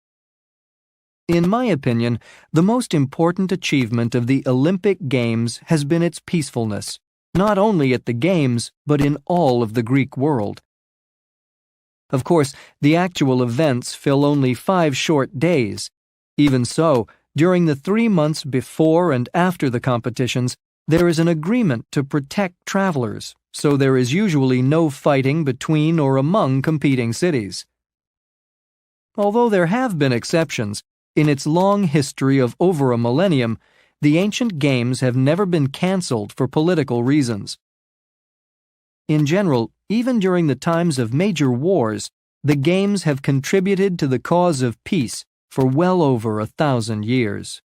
In my opinion, the most important achievement of the Olympic Games has been its peacefulness, not only at the Games, but in all of the Greek world. Of course, the actual events fill only 5 short days. Even so, during the 3 months before and after the competitions, there is an agreement to protect travelers, so there is usually no fighting between or among competing cities. Although there have been exceptions, in its long history of over a millennium, the ancient games have never been cancelled for political reasons. In general, even during the times of major wars, the games have contributed to the cause of peace for well over 1,000 years.